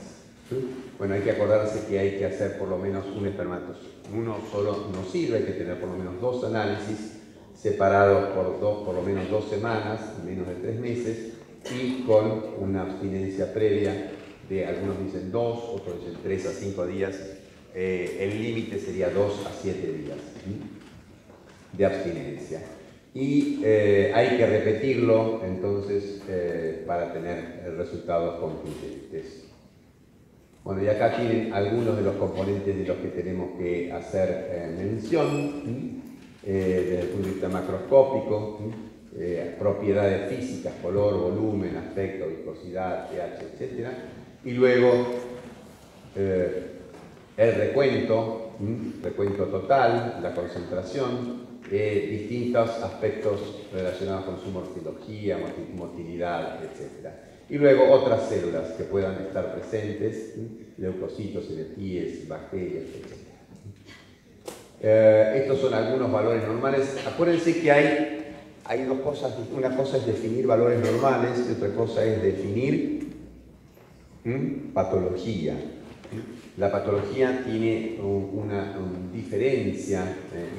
Bueno, hay que acordarse que hay que hacer por lo menos un espermatozoide. Uno solo no sirve, hay que tener por lo menos 2 análisis separados por lo menos 2 semanas, menos de 3 meses, y con una abstinencia previa de, algunos dicen 2, otros dicen 3 a 5 días. El límite sería 2 a 7 días de abstinencia. Y hay que repetirlo entonces para tener resultados concluyentes. Bueno, y acá tienen algunos de los componentes de los que tenemos que hacer mención, desde el punto de vista macroscópico, propiedades físicas, color, volumen, aspecto, viscosidad, pH, etc. Y luego el recuento total, la concentración, distintos aspectos relacionados con su morfología, motilidad, etc. Y luego otras células que puedan estar presentes, leucocitos, LPs, bacterias, etc. Estos son algunos valores normales. Acuérdense que hay dos cosas. Una cosa es definir valores normales y otra cosa es definir patología. La patología tiene una diferencia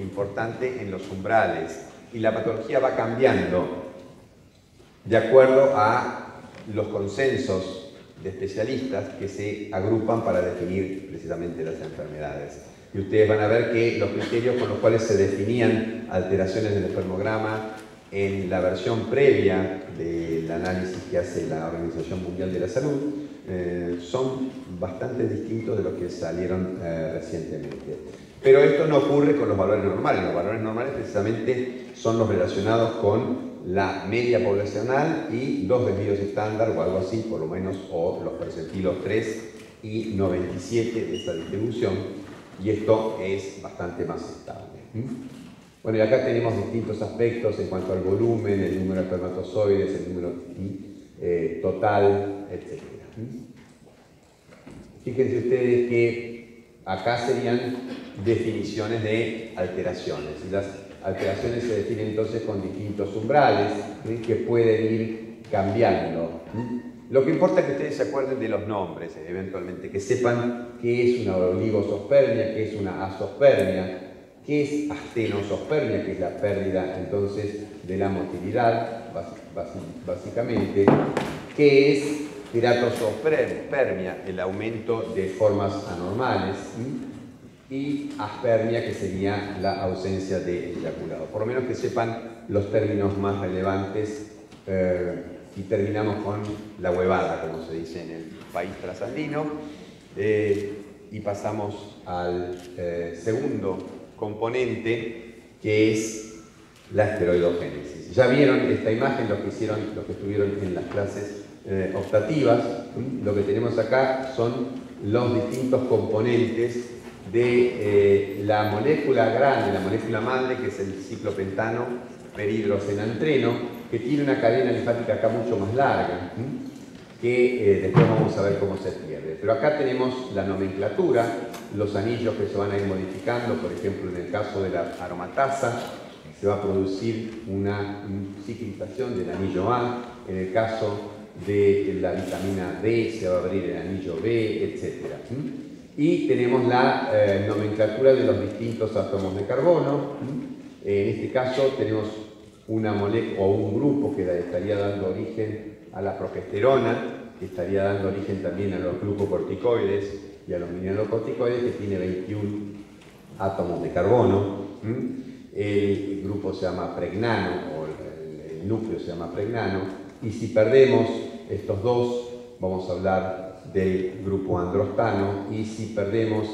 importante en los umbrales, y la patología va cambiando de acuerdo a los consensos de especialistas que se agrupan para definir precisamente las enfermedades. Y ustedes van a ver que los criterios con los cuales se definían alteraciones del espermograma en la versión previa del análisis que hace la Organización Mundial de la Salud son bastante distintos de los que salieron recientemente. Pero esto no ocurre con los valores normales. Los valores normales precisamente son los relacionados con la media poblacional y 2 desvíos estándar o algo así, por lo menos, o los percentilos 3 y 97 de esa distribución, y esto es bastante más estable. Bueno, y acá tenemos distintos aspectos en cuanto al volumen, el número de espermatozoides, el número total, etc. Fíjense ustedes que acá serían definiciones de alteraciones, y las alteraciones se definen entonces con distintos umbrales que pueden ir cambiando. Lo que importa es que ustedes se acuerden de los nombres, eventualmente, que sepan qué es una oligosospermia, qué es una asospermia, qué es astenosospermia, que es la pérdida entonces de la motilidad, básicamente, qué es queratosospermia, el aumento de formas anormales, y aspermia, que sería la ausencia de eyaculado. Por lo menos que sepan los términos más relevantes, y terminamos con la huevada, como se dice en el país trasandino, y pasamos al segundo componente, que es la esteroidogénesis. Ya vieron esta imagen los que estuvieron en las clases optativas. Lo que tenemos acá son los distintos componentes de la molécula grande, la molécula madre, que es el ciclopentano perhidroxenantreno, que tiene una cadena linfática acá mucho más larga, que después vamos a ver cómo se pierde. Pero acá tenemos la nomenclatura, los anillos que se van a ir modificando. Por ejemplo, en el caso de la aromatasa se va a producir una ciclización del anillo A, en el caso de la vitamina D se va a abrir el anillo B, etc. Y tenemos la nomenclatura de los distintos átomos de carbono. En este caso tenemos una molécula o un grupo que estaría dando origen a la progesterona, que estaría dando origen también a los glucocorticoides y a los mineralocorticoides, que tiene 21 átomos de carbono. El grupo se llama pregnano, o el núcleo se llama pregnano, y si perdemos estos dos, vamos a hablar del grupo androstano, y si perdemos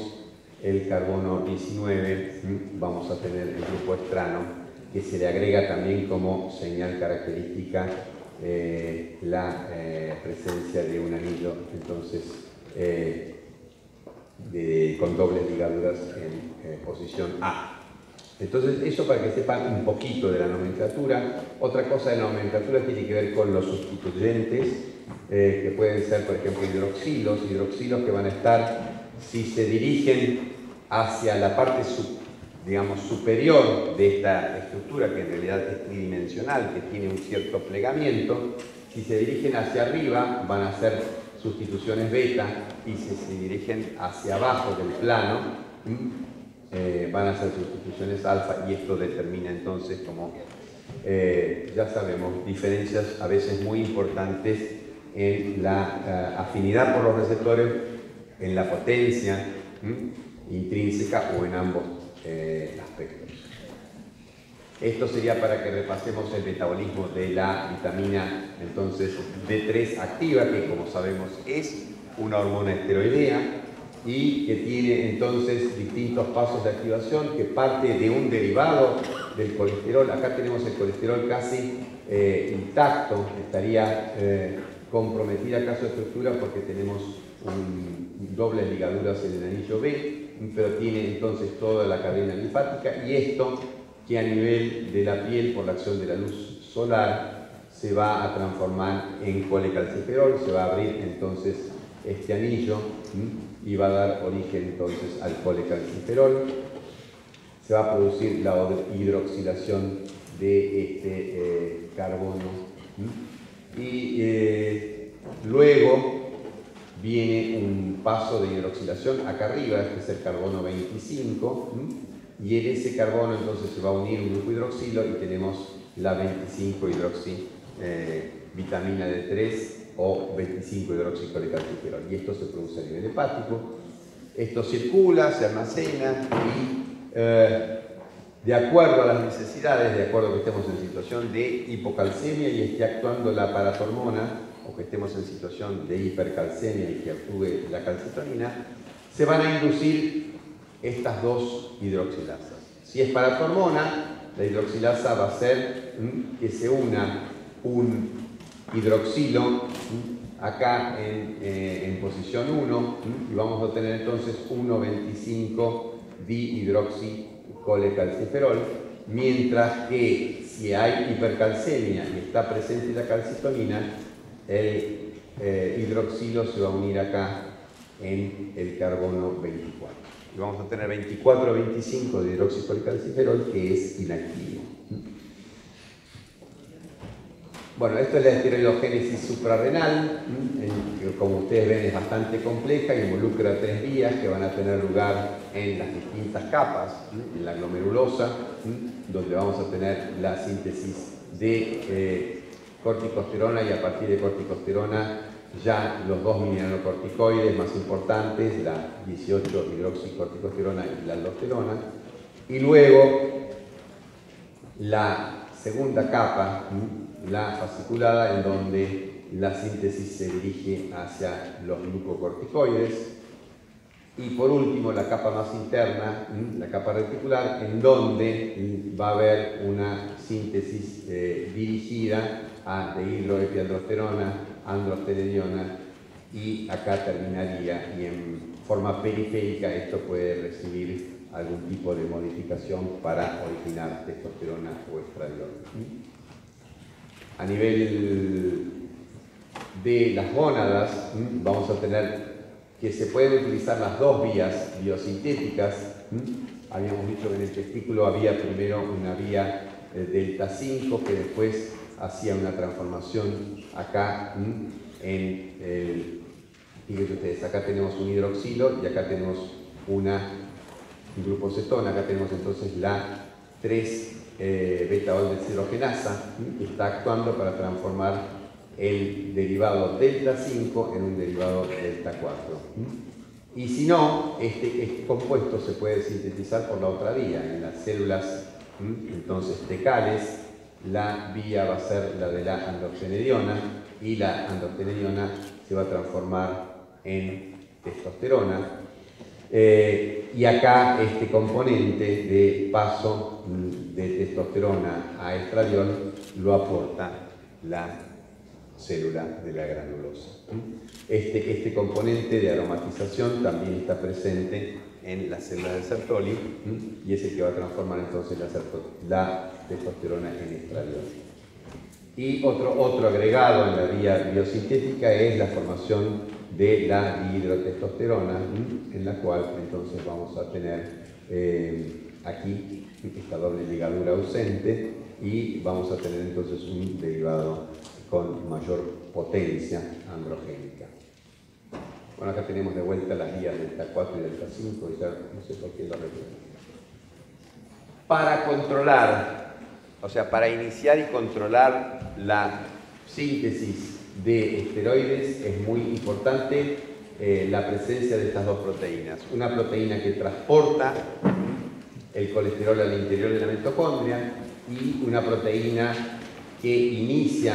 el carbono 19, vamos a tener el grupo estrano, que se le agrega también como señal característica la presencia de un anillo, entonces, con dobles ligaduras en posición A. Entonces, eso para que sepan un poquito de la nomenclatura. Otra cosa de la nomenclatura tiene que ver con los sustituyentes, que pueden ser, por ejemplo, hidroxilos que van a estar, si se dirigen hacia la parte superior de esta estructura, que en realidad es tridimensional, que tiene un cierto plegamiento. Si se dirigen hacia arriba, van a ser sustituciones beta, y si se dirigen hacia abajo del plano, van a ser sustituciones alfa, y esto determina entonces, como ya sabemos, diferencias a veces muy importantes en la afinidad por los receptores, en la potencia intrínseca o en ambos aspectos. Esto sería para que repasemos el metabolismo de la vitamina entonces D3 activa, que como sabemos es una hormona esteroidea y que tiene entonces distintos pasos de activación, que parte de un derivado del colesterol. Acá tenemos el colesterol casi intacto, estaría comprometida acá su estructura porque tenemos dobles ligaduras en el anillo B, pero tiene entonces toda la cadena linfática, y esto que a nivel de la piel, por la acción de la luz solar, se va a transformar en colecalciferol, se va a abrir entonces este anillo y va a dar origen entonces al colecalciferol. Se va a producir la hidroxilación de este carbono y luego viene un paso de hidroxilación acá arriba, este es el carbono 25, y en ese carbono entonces se va a unir un grupo hidroxilo y tenemos la 25 hidroxi vitamina D3 o 25 hidroxicolecalciferol, y esto se produce a nivel hepático. Esto circula, se almacena y de acuerdo a las necesidades, de acuerdo a que estemos en situación de hipocalcemia y esté actuando la paratormona, o que estemos en situación de hipercalcemia y que actúe la calcitonina, se van a inducir estas dos hidroxilasas. Si es paratormona, la hidroxilasa va a ser que se una un hidroxilo acá en posición 1 y vamos a tener entonces 1,25 dihidroxicolecalciferol, mientras que si hay hipercalcemia y está presente la calcitonina, el hidroxilo se va a unir acá en el carbono 24. Y vamos a tener 24,25 de hidroxicolecalciferol, que es inactivo. Bueno, esto es la esteroidogénesis suprarrenal, que como ustedes ven es bastante compleja, involucra 3 vías que van a tener lugar en las distintas capas, en la glomerulosa, donde vamos a tener la síntesis de corticosterona, y a partir de corticosterona ya los 2 mineralocorticoides más importantes, la 18-hidroxicorticosterona y la aldosterona, y luego la segunda capa, la fasciculada, en donde la síntesis se dirige hacia los glucocorticoides, y por último la capa más interna, la capa reticular, en donde va a haber una síntesis dirigida a dehidroepiandrosterona, androstenediona, y acá terminaría, y en forma periférica esto puede recibir algún tipo de modificación para originar testosterona o estradiol. A nivel de las gónadas, vamos a tener que se pueden utilizar las 2 vías biosintéticas. Habíamos dicho que en el testículo había primero una vía delta 5 que después hacía una transformación acá en el... Fíjense ustedes, acá tenemos un hidroxilo y acá tenemos un grupo cetona. Acá tenemos entonces la 3 beta-ol deshidrogenasa, que está actuando para transformar el derivado delta 5 en un derivado delta 4. Y si no, este compuesto se puede sintetizar por la otra vía, en las células entonces fecales. La vía va a ser la de la androstenediona, y la androstenediona se va a transformar en testosterona. Y acá este componente de paso de testosterona a estradiol lo aporta la célula de la granulosa. Este componente de aromatización también está presente en la célula de Sertoli, y es el que va a transformar entonces la testosterona en estradiol. Y otro agregado en la vía biosintética es la formación de la dihidrotestosterona, en la cual entonces vamos a tener aquí esta doble ligadura ausente, y vamos a tener entonces un derivado con mayor potencia androgénica. Bueno, acá tenemos de vuelta las vías delta 4 y delta 5, y ya no sé por qué lo repito. Para controlar, o sea, para iniciar y controlar la síntesis de esteroides, es muy importante la presencia de estas 2 proteínas. Una proteína que transporta el colesterol al interior de la mitocondria, y una proteína que inicia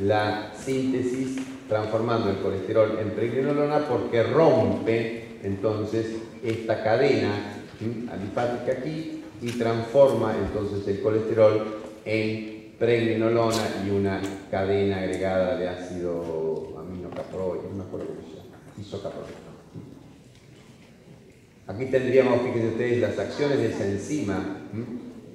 la síntesis transformando el colesterol en pregnenolona, porque rompe entonces esta cadena alifática aquí y transforma entonces el colesterol en pregnenolona y una cadena agregada de ácido aminocaproico, no me acuerdo cómo se llama, isocaproico. Aquí tendríamos, fíjense ustedes, las acciones de esa enzima,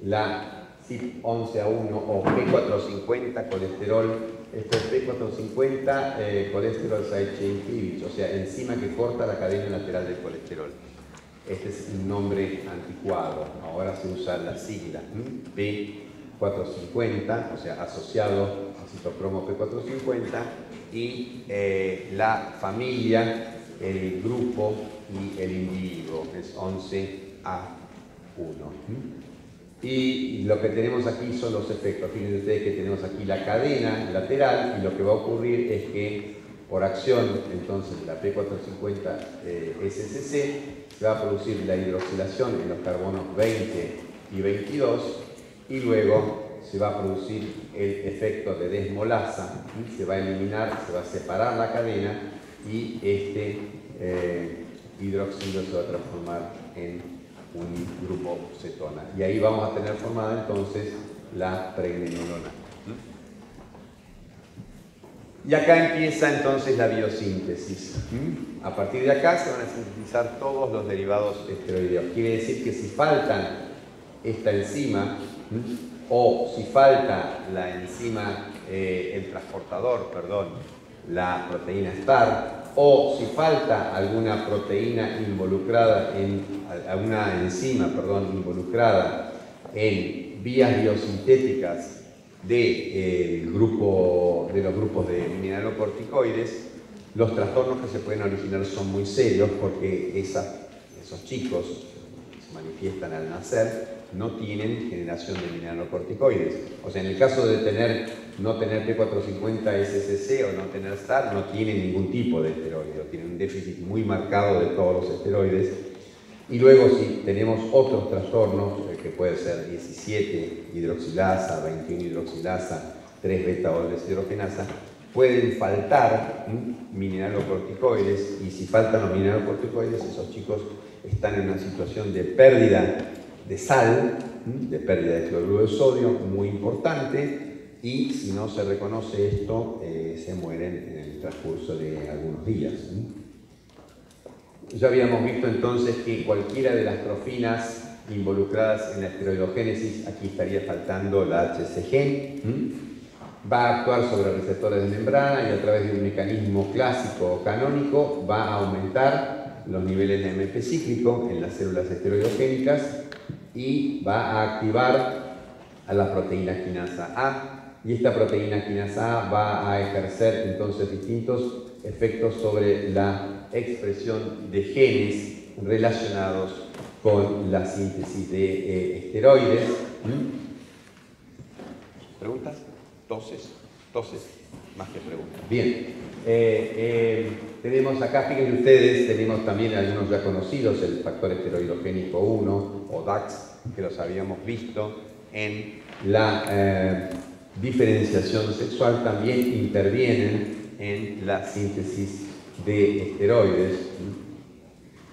la CYP11A1 o P450 colesterol. Esto es P450 colesterol side chain cleavage, o sea, enzima que corta la cadena lateral del colesterol. Este es un nombre anticuado, ahora se usa la sigla P450, o sea, asociado a citocromo P450, y la familia, el grupo y el individuo es 11A1. Y lo que tenemos aquí son los efectos. Fíjense ustedes que tenemos aquí la cadena lateral, y lo que va a ocurrir es que por acción entonces la P450 SCC se va a producir la hidroxilación en los carbonos 20 y 22, y luego se va a producir el efecto de desmolasa, se va a eliminar, se va a separar la cadena, y este hidroxilo se va a transformar en un grupo cetona. Y ahí vamos a tener formada entonces la pregnenolona. Y acá empieza entonces la biosíntesis. A partir de acá se van a sintetizar todos los derivados esteroideos. Quiere decir que si faltan esta enzima, o si falta la enzima, el transportador, perdón, la proteína STAR, o si falta alguna proteína involucrada en, alguna enzima, perdón, involucrada en vías biosintéticas de los grupos de mineralocorticoides, los trastornos que se pueden originar son muy serios porque esos chicos que se manifiestan al nacer no tienen generación de mineralocorticoides. O sea, en el caso de no tener P450 SCC o no tener STAR, no tienen ningún tipo de esteroide, tienen un déficit muy marcado de todos los esteroides. Y luego si tenemos otros trastornos, que puede ser 17 hidroxilasa, 21 hidroxilasa, 3 beta-deshidrogenasa, pueden faltar mineralocorticoides, y si faltan los mineralocorticoides, esos chicos están en una situación de pérdida de sal, de pérdida de cloruro de sodio muy importante, y si no se reconoce esto, se mueren en el transcurso de algunos días. Ya habíamos visto entonces que cualquiera de las trofinas involucradas en la esteroidogénesis, aquí estaría faltando la HCG, va a actuar sobre receptores de membrana y a través de un mecanismo clásico o canónico va a aumentar los niveles de AMP cíclico en las células esteroidogénicas y va a activar a la proteína quinasa A, y esta proteína quinasa A va a ejercer entonces distintos efectos sobre la expresión de genes relacionados con la síntesis de esteroides. ¿Preguntas? Toses, más que preguntas. Bien, tenemos acá, fíjense ustedes, tenemos también algunos ya conocidos, el factor esteroidogénico 1 o DAX, que los habíamos visto en la diferenciación sexual, también intervienen en la síntesis de esteroides,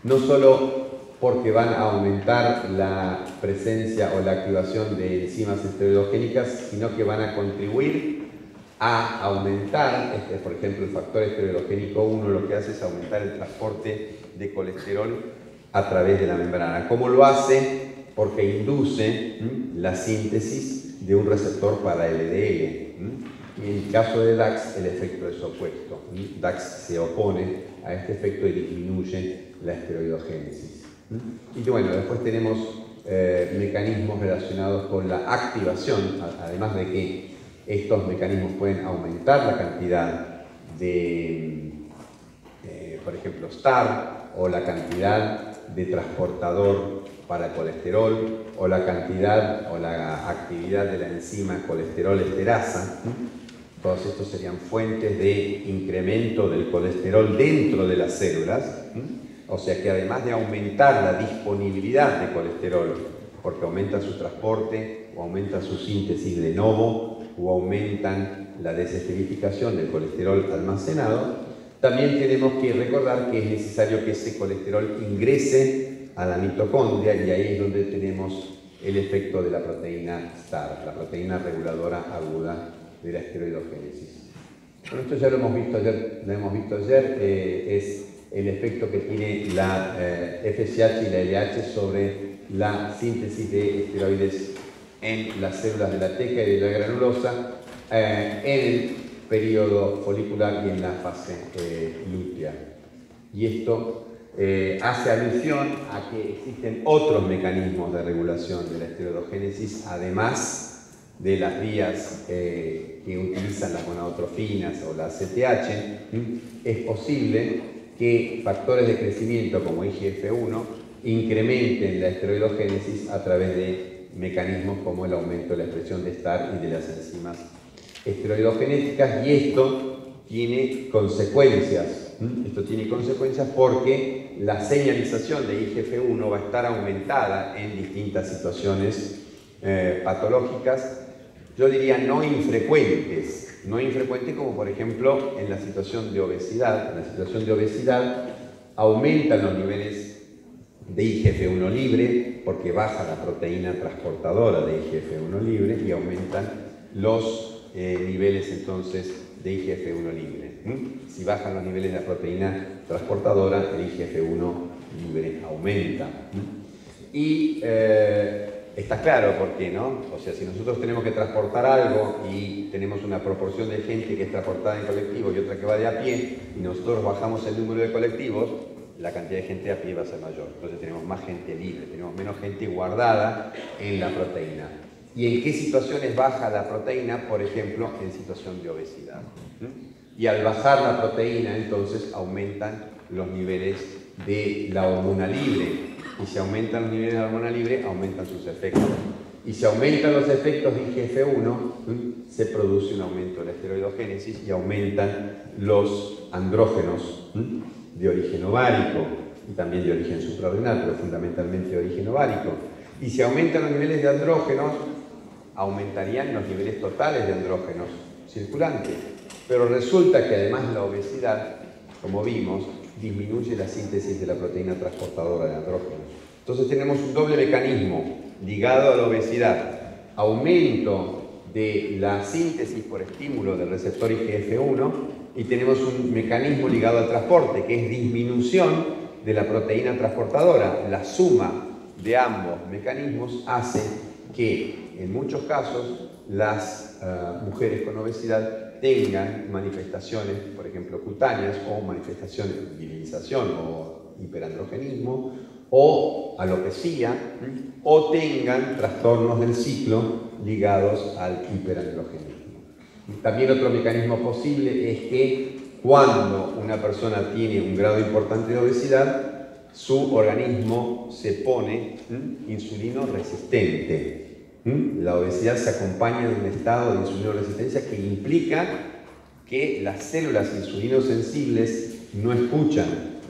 no solo porque van a aumentar la presencia o la activación de enzimas esteroidogénicas, sino que van a contribuir a aumentar, por ejemplo, el factor esteroidogénico 1 lo que hace es aumentar el transporte de colesterol a través de la membrana. ¿Cómo lo hace? Porque induce la síntesis de un receptor para LDL. Y en el caso de DAX, el efecto es opuesto. DAX se opone a este efecto y disminuye la esteroidogénesis. Y bueno, después tenemos mecanismos relacionados con la activación, además de que estos mecanismos pueden aumentar la cantidad de, por ejemplo, STAR, o la cantidad de transportador para colesterol, o la cantidad o la actividad de la enzima colesterol esterasa. Todos estos serían fuentes de incremento del colesterol dentro de las células. O sea que además de aumentar la disponibilidad de colesterol, porque aumenta su transporte, o aumenta su síntesis de novo, o aumentan la desesterificación del colesterol almacenado, también tenemos que recordar que es necesario que ese colesterol ingrese a la mitocondria, y ahí es donde tenemos el efecto de la proteína STAR, la proteína reguladora aguda de la esteroidogénesis. Bueno, esto ya lo hemos visto ayer, es el efecto que tiene la FSH y la LH sobre la síntesis de esteroides en las células de la teca y de la granulosa en el periodo folicular y en la fase lútea. Y esto hace alusión a que existen otros mecanismos de regulación de la esteroidogénesis, además de las vías que utilizan las gonadotrofinas o la ACTH. Es posible que factores de crecimiento como IGF-1 incrementen la esteroidogénesis a través de mecanismos como el aumento de la expresión de STAR y de las enzimas esteroidogenéticas, y esto tiene consecuencias. Esto tiene consecuencias porque la señalización de IGF-1 va a estar aumentada en distintas situaciones patológicas, yo diría no infrecuentes como por ejemplo en la situación de obesidad. En la situación de obesidad aumentan los niveles de IGF-1 libre, porque baja la proteína transportadora de IGF-1 libre y aumentan los niveles entonces de IGF-1 libre. Si bajan los niveles de la proteína transportadora, el IGF-1 libre aumenta. Y está claro por qué, ¿no? O sea, si nosotros tenemos que transportar algo y tenemos una proporción de gente que es transportada en colectivo y otra que va de a pie, y nosotros bajamos el número de colectivos, la cantidad de gente a pie va a ser mayor. Entonces tenemos más gente libre, tenemos menos gente guardada en la proteína. ¿Y en qué situaciones baja la proteína? Por ejemplo, en situación de obesidad. Y al bajar la proteína, entonces aumentan los niveles de la hormona libre. Y si aumentan los niveles de la hormona libre, aumentan sus efectos. Y si aumentan los efectos de IGF-1, se produce un aumento de la esteroidogénesis y aumentan los andrógenos de origen ovárico y también de origen suprarrenal, pero fundamentalmente de origen ovárico. Y si aumentan los niveles de andrógenos, aumentarían los niveles totales de andrógenos circulantes. Pero resulta que además la obesidad, como vimos, disminuye la síntesis de la proteína transportadora de andrógenos. Entonces tenemos un doble mecanismo ligado a la obesidad: aumento de la síntesis por estímulo del receptor IGF-1, y tenemos un mecanismo ligado al transporte, que es disminución de la proteína transportadora. La suma de ambos mecanismos hace que en muchos casos las mujeres con obesidad tengan manifestaciones, por ejemplo, cutáneas, o manifestaciones de virilización o hiperandrogenismo, o alopecia, o tengan trastornos del ciclo ligados al hiperandrogenismo. También otro mecanismo posible es que cuando una persona tiene un grado importante de obesidad, su organismo se pone insulino resistente. La obesidad se acompaña de un estado de insulinoresistencia que implica que las células insulinosensibles no escuchan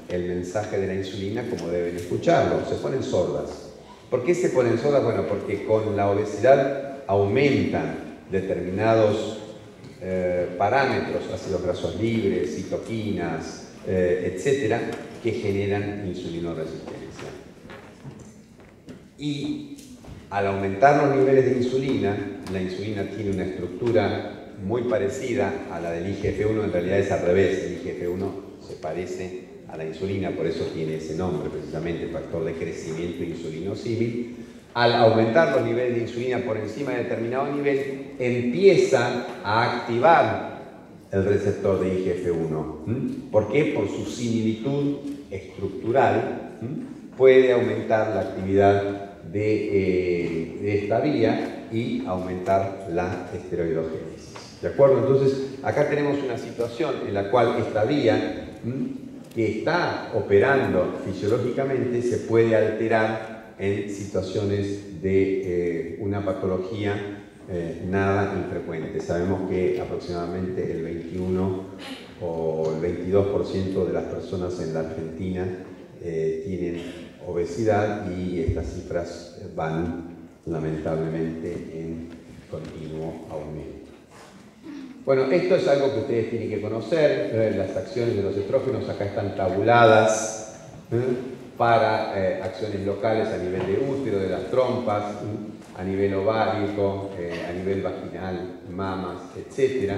el mensaje de la insulina como deben escucharlo, se ponen sordas. ¿Por qué se ponen sordas? Bueno, porque con la obesidad aumentan determinados parámetros, ácidos grasos libres, citoquinas, etcétera, que generan insulinoresistencia. Y al aumentar los niveles de insulina, la insulina tiene una estructura muy parecida a la del IGF-1, en realidad es al revés, el IGF-1 se parece a la insulina, por eso tiene ese nombre, precisamente, factor de crecimiento insulinosímil. Al aumentar los niveles de insulina por encima de determinado nivel, empieza a activar el receptor de IGF-1. ¿Por qué? Por su similitud estructural, puede aumentar la actividad de esta vía y aumentar la esteroidogénesis. ¿De acuerdo? Entonces, acá tenemos una situación en la cual esta vía, que está operando fisiológicamente, se puede alterar en situaciones de una patología nada infrecuente. Sabemos que aproximadamente el 21 o el 22% de las personas en la Argentina tienen obesidad, y estas cifras van lamentablemente en continuo aumento. Bueno, esto es algo que ustedes tienen que conocer. Las acciones de los estrógenos acá están tabuladas para acciones locales a nivel de útero, de las trompas, a nivel ovárico, a nivel vaginal, mamas, etc.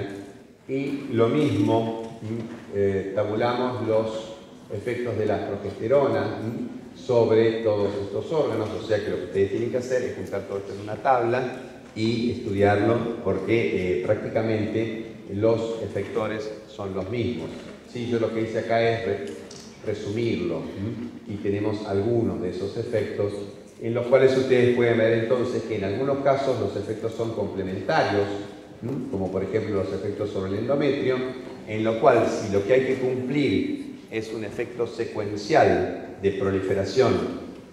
Y lo mismo, tabulamos los efectos de la progesterona sobre todos estos órganos, o sea que lo que ustedes tienen que hacer es juntar todo esto en una tabla y estudiarlo, porque prácticamente los efectores son los mismos. Sí, yo lo que hice acá es resumirlo, y tenemos algunos de esos efectos en los cuales ustedes pueden ver entonces que en algunos casos los efectos son complementarios, como por ejemplo los efectos sobre el endometrio, en lo cual si lo que hay que cumplir es un efecto secuencial de proliferación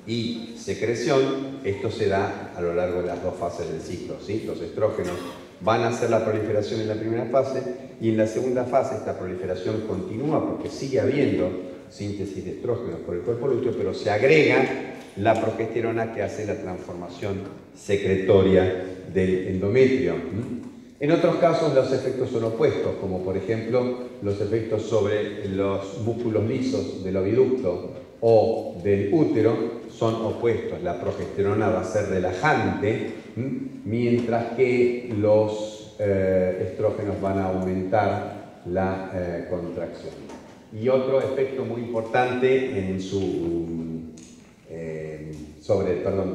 y secreción, esto se da a lo largo de las dos fases del ciclo, ¿sí? Los estrógenos van a hacer la proliferación en la primera fase, y en la segunda fase esta proliferación continúa porque sigue habiendo síntesis de estrógenos por el cuerpo lúteo, pero se agrega la progesterona que hace la transformación secretoria del endometrio. En otros casos los efectos son opuestos, como por ejemplo los efectos sobre los músculos lisos del oviducto o del útero son opuestos. La progesterona va a ser relajante, mientras que los estrógenos van a aumentar la contracción. Y otro efecto muy importante en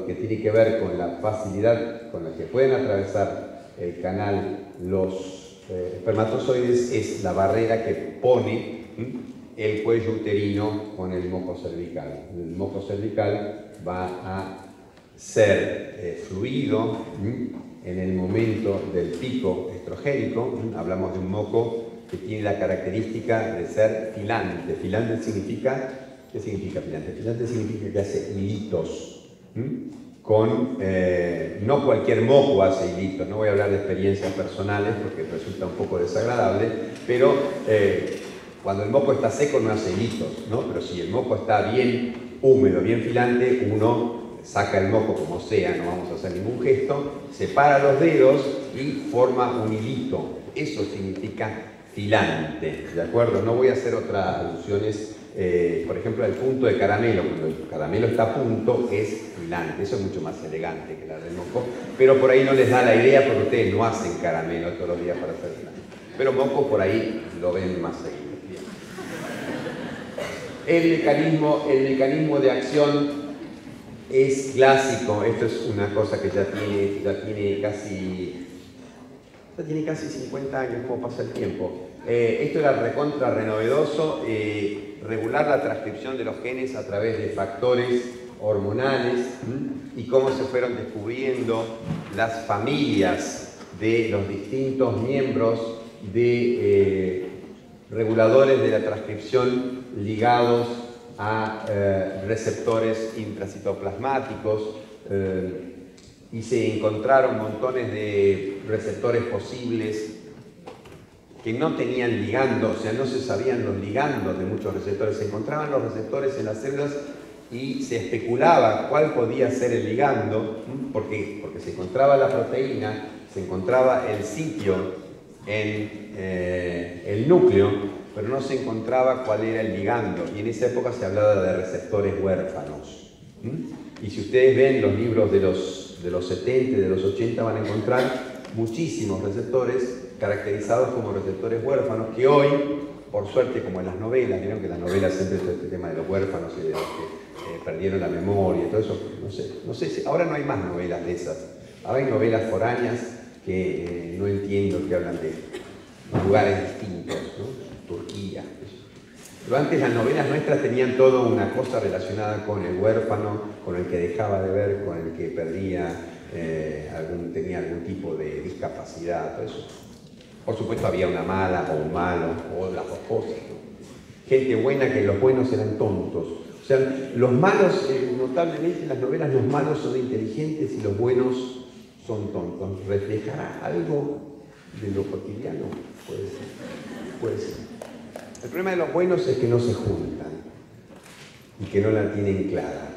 que tiene que ver con la facilidad con la que pueden atravesar el canal los espermatozoides es la barrera que pone el cuello uterino con el moco cervical. El moco cervical va a ser fluido en el momento del pico estrogénico. Hablamos de un moco que tiene la característica de ser filante. Filante significa, ¿qué significa filante? Filante significa que hace hilitos. No cualquier moco hace hilitos. No voy a hablar de experiencias personales porque resulta un poco desagradable, pero cuando el moco está seco no hace hilitos, ¿no? Pero si el moco está bien húmedo, bien filante, uno saca el moco como sea, no vamos a hacer ningún gesto, separa los dedos y forma un hilito. Eso significa filante, ¿de acuerdo? No voy a hacer otras alusiones, por ejemplo, el punto de caramelo. Cuando el caramelo está a punto, es filante. Eso es mucho más elegante que la del moco, pero por ahí no les da la idea porque ustedes no hacen caramelo todos los días para hacer filante. Pero moco por ahí lo ven más seguido. El mecanismo de acción es clásico. Esto es una cosa que ya tiene casi 50 años, como pasa el tiempo. Esto era recontra renovedoso, regular la transcripción de los genes a través de factores hormonales y cómo se fueron descubriendo las familias de los distintos miembros de reguladores de la transcripción ligados a receptores intracitoplasmáticos, y se encontraron montones de receptores posibles que no tenían ligando, o sea, no se sabían los ligandos de muchos receptores. Se encontraban los receptores en las células y se especulaba cuál podía ser el ligando, porque se encontraba la proteína, se encontraba el sitio en el núcleo, pero no se encontraba cuál era el ligando, y en esa época se hablaba de receptores huérfanos. Y si ustedes ven los libros de los 70 y de los 80 van a encontrar muchísimos receptores caracterizados como receptores huérfanos, que hoy, por suerte, como en las novelas, vieron que en las novelas siempre está este tema de los huérfanos y de los que perdieron la memoria y todo eso, no sé si ahora no hay más novelas de esas, ahora hay novelas foráneas que no entiendo, que hablan de lugares distintos, ¿no? Turquía. Pero antes las novelas nuestras tenían toda una cosa relacionada con el huérfano, con el que dejaba de ver, con el que perdía, tenía algún tipo de discapacidad, todo eso. Por supuesto había una mala o un malo, o las dos cosas, ¿no? Gente buena, que los buenos eran tontos. O sea, los malos, notablemente en las novelas los malos son inteligentes y los buenos son tontos. ¿Reflejará algo de lo cotidiano? Puede ser. El problema de los buenos es que no se juntan y que no la tienen clara.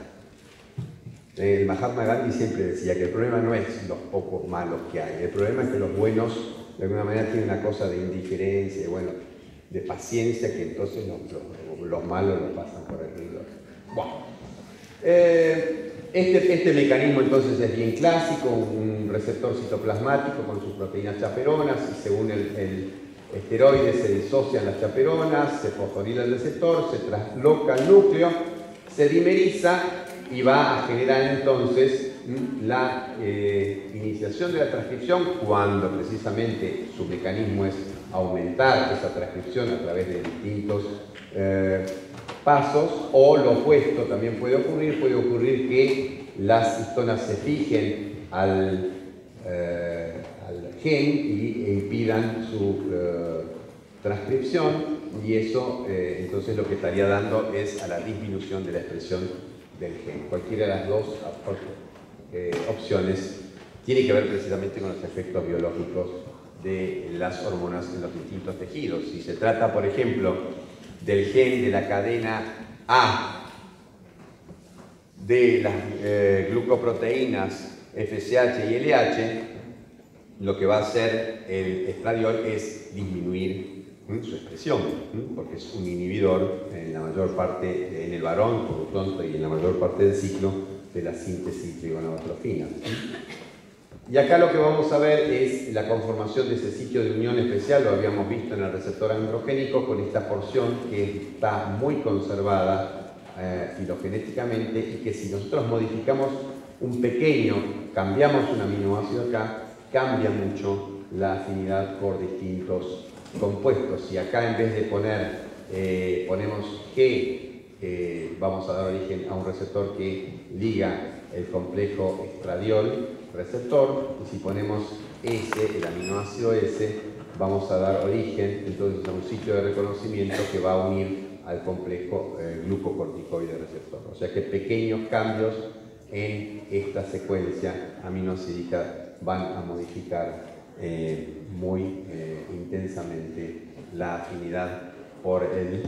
El Mahatma Gandhi siempre decía que el problema no es los pocos malos que hay, el problema es que los buenos de alguna manera tienen una cosa de indiferencia, de paciencia, que entonces los malos los pasan por el río. Bueno, este mecanismo entonces es bien clásico, un receptor citoplasmático con sus proteínas chaperonas, y según el esteroide se disocian las chaperonas, se fosforila el receptor, se trasloca el núcleo, se dimeriza y va a generar entonces la iniciación de la transcripción, cuando precisamente su mecanismo es aumentar esa transcripción a través de distintos pasos, o lo opuesto también puede ocurrir que las histonas se fijen al gen e impidan su transcripción, y eso entonces lo que estaría dando es a la disminución de la expresión del gen. Cualquiera de las dos opciones tiene que ver precisamente con los efectos biológicos de las hormonas en los distintos tejidos. Si se trata, por ejemplo, del gen de la cadena A de las glucoproteínas FSH y LH, lo que va a hacer el estradiol es disminuir su expresión, porque es un inhibidor en la mayor parte, en el varón, por lo tanto, y en la mayor parte del ciclo de la síntesis de gonadotrofinas. Y acá lo que vamos a ver es la conformación de ese sitio de unión especial, lo habíamos visto en el receptor androgénico, con esta porción que está muy conservada filogenéticamente, y que si nosotros modificamos un pequeño, cambiamos un aminoácido acá, cambia mucho la afinidad por distintos compuestos. Y acá, en vez de ponemos G, vamos a dar origen a un receptor que liga el complejo estradiol receptor, y si ponemos S, el aminoácido S, vamos a dar origen entonces a un sitio de reconocimiento que va a unir al complejo glucocorticoide receptor. O sea que pequeños cambios en esta secuencia aminoácidica van a modificar muy intensamente la afinidad por el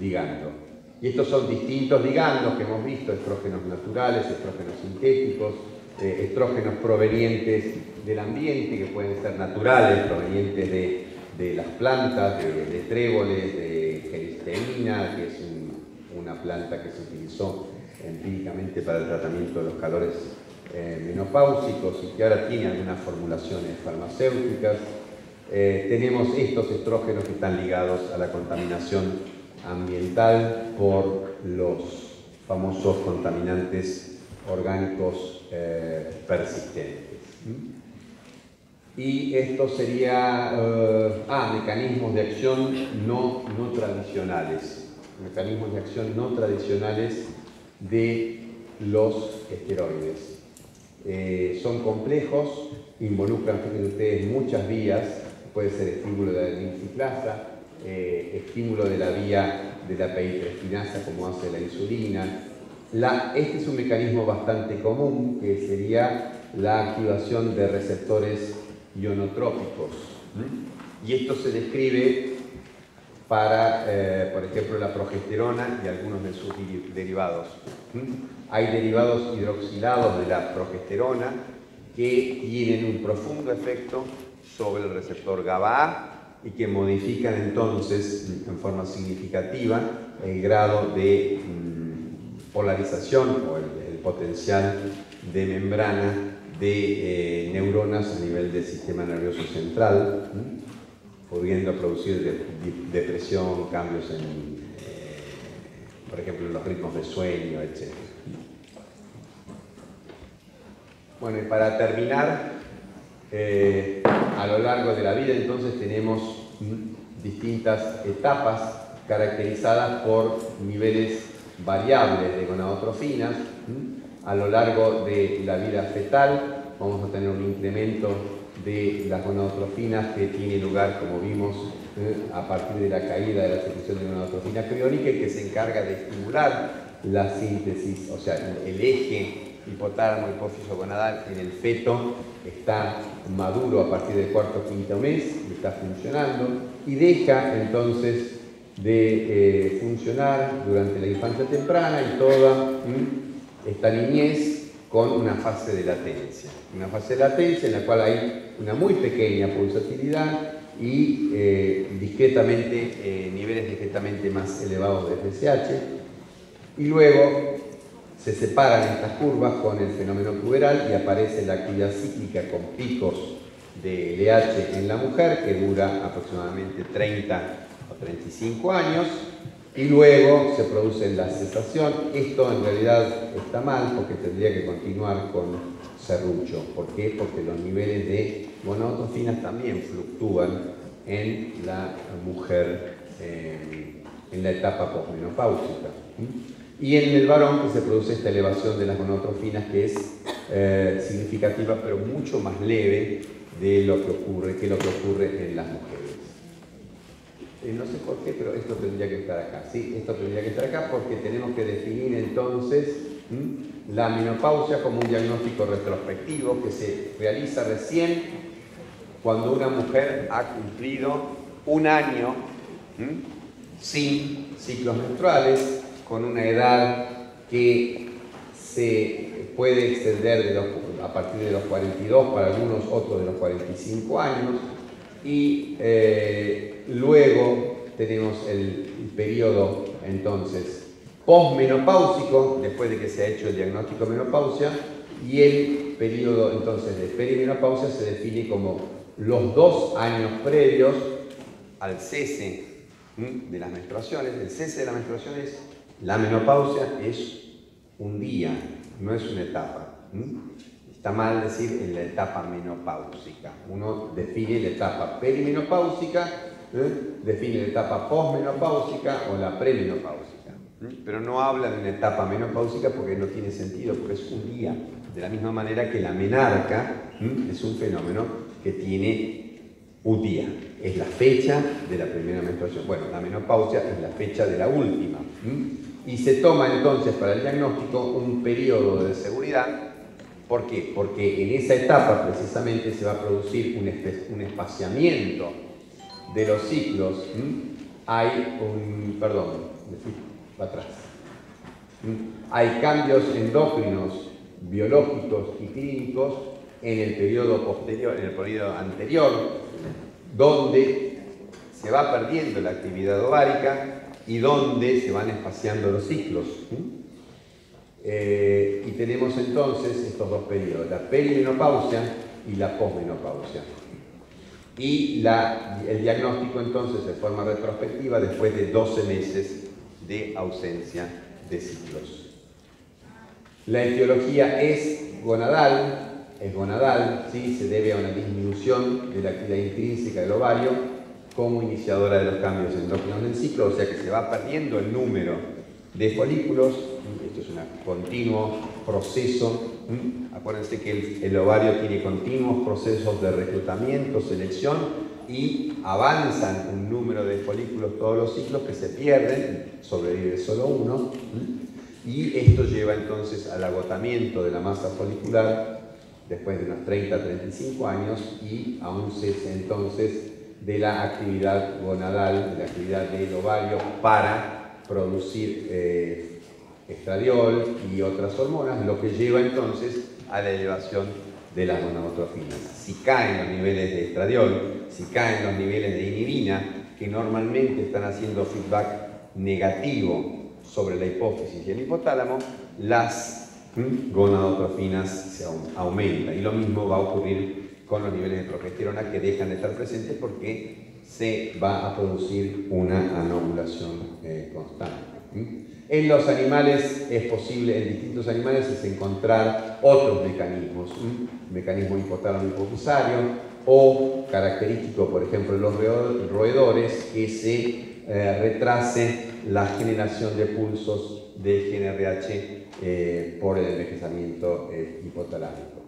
ligando. Y estos son distintos ligandos que hemos visto: estrógenos naturales, estrógenos sintéticos, estrógenos provenientes del ambiente, que pueden ser naturales, provenientes de las plantas, de tréboles, de geristemina, que es una planta que se utilizó empíricamente para el tratamiento de los calores menopáusicos y que ahora tiene algunas formulaciones farmacéuticas. Tenemos estos estrógenos que están ligados a la contaminación ambiental por los famosos contaminantes orgánicos persistentes. Y esto sería mecanismos de acción no tradicionales. Mecanismos de acción no tradicionales de los esteroides. Son complejos, involucran, fíjense ustedes, muchas vías. Puede ser estímulo de la linfiplasa, estímulo de la vía de la peitresquinasa, como hace la insulina. Este es un mecanismo bastante común, que sería la activación de receptores ionotrópicos. Y esto se describe para, por ejemplo, la progesterona y algunos de sus derivados. Hay derivados hidroxilados de la progesterona que tienen un profundo efecto sobre el receptor GABA y que modifican entonces en forma significativa el grado de polarización o el potencial de membrana de neuronas a nivel del sistema nervioso central, pudiendo producir depresión, cambios por ejemplo, en los ritmos de sueño, etc. Bueno, y para terminar, a lo largo de la vida entonces tenemos distintas etapas caracterizadas por niveles variables de gonadotrofinas. A lo largo de la vida fetal vamos a tener un incremento de las gonadotrofinas que tiene lugar, como vimos, a partir de la caída de la secreción de gonadotrofina criónica, y que se encarga de estimular la síntesis, o sea, el eje hipotálamo hipófiso gonadal en el feto está maduro a partir del cuarto o quinto mes y está funcionando, y deja entonces de funcionar durante la infancia temprana y toda esta niñez con una fase de latencia. Una fase de latencia en la cual hay una muy pequeña pulsatilidad y niveles discretamente más elevados de FSH, y luego se separan estas curvas con el fenómeno puberal y aparece la actividad cíclica con picos de LH en la mujer, que dura aproximadamente 30 o 35 años, y luego se produce la cesación. Esto en realidad está mal, porque tendría que continuar con serrucho. ¿Por qué? Porque los niveles de gonadotrofinas también fluctúan en la mujer en la etapa posmenopáusica. Y en el varón pues, se produce esta elevación de las gonadotrofinas, que es significativa, pero mucho más leve de lo que ocurre en las mujeres. No sé por qué, pero esto tendría que estar acá. Sí, esto tendría que estar acá porque tenemos que definir entonces la menopausia como un diagnóstico retrospectivo que se realiza recién cuando una mujer ha cumplido un año sin ciclos menstruales, con una edad que se puede extender a partir de los 42, para algunos otros de los 45 años, Y luego tenemos el periodo entonces posmenopáusico, después de que se ha hecho el diagnóstico de menopausia, y el periodo entonces de perimenopausia se define como los 2 años previos al cese de las menstruaciones. El cese de las menstruaciones, la menopausia, es un día, no es una etapa. Está mal decir en la etapa menopáusica. Uno define la etapa perimenopáusica, define la etapa posmenopáusica o la premenopáusica. Pero no habla de una etapa menopáusica porque no tiene sentido, porque es un día. De la misma manera que la menarca es un fenómeno que tiene un día. Es la fecha de la primera menstruación. Bueno, la menopausia es la fecha de la última. Y se toma entonces para el diagnóstico un periodo de seguridad. ¿Por qué? Porque en esa etapa precisamente se va a producir un espaciamiento de los ciclos. Hay un... Perdón, me fui para atrás. Hay cambios endócrinos, biológicos y clínicos en el periodo posterior, en el periodo anterior, donde se va perdiendo la actividad ovárica y donde se van espaciando los ciclos. Y tenemos entonces estos 2 periodos, la perimenopausia y la posmenopausia. Y el diagnóstico entonces de forma retrospectiva después de 12 meses de ausencia de ciclos. La etiología es gonadal, ¿sí? Se debe a una disminución de la actividad intrínseca del ovario como iniciadora de los cambios endócrinos del ciclo, o sea que se va perdiendo el número de folículos. Esto es un continuo proceso. Acuérdense que el ovario tiene continuos procesos de reclutamiento, selección, y avanzan un número de folículos todos los ciclos que se pierden, sobrevive solo uno. Y esto lleva entonces al agotamiento de la masa folicular después de unos 30-35 años y a un cese entonces de la actividad gonadal, de la actividad del ovario para producir estradiol y otras hormonas, lo que lleva entonces a la elevación de las gonadotrofinas. Si caen los niveles de estradiol, si caen los niveles de inhibina, que normalmente están haciendo feedback negativo sobre la hipófisis y el hipotálamo, las gonadotrofinas se aumentan. Y lo mismo va a ocurrir con los niveles de progesterona, que dejan de estar presentes porque se va a producir una anovulación constante. En los animales es posible, en distintos animales, es encontrar otros mecanismos, mecanismo hipotálamo hipofisario, o característico, por ejemplo, en los roedores, que se retrase la generación de pulsos de GnRH por el envejecimiento hipotalámico.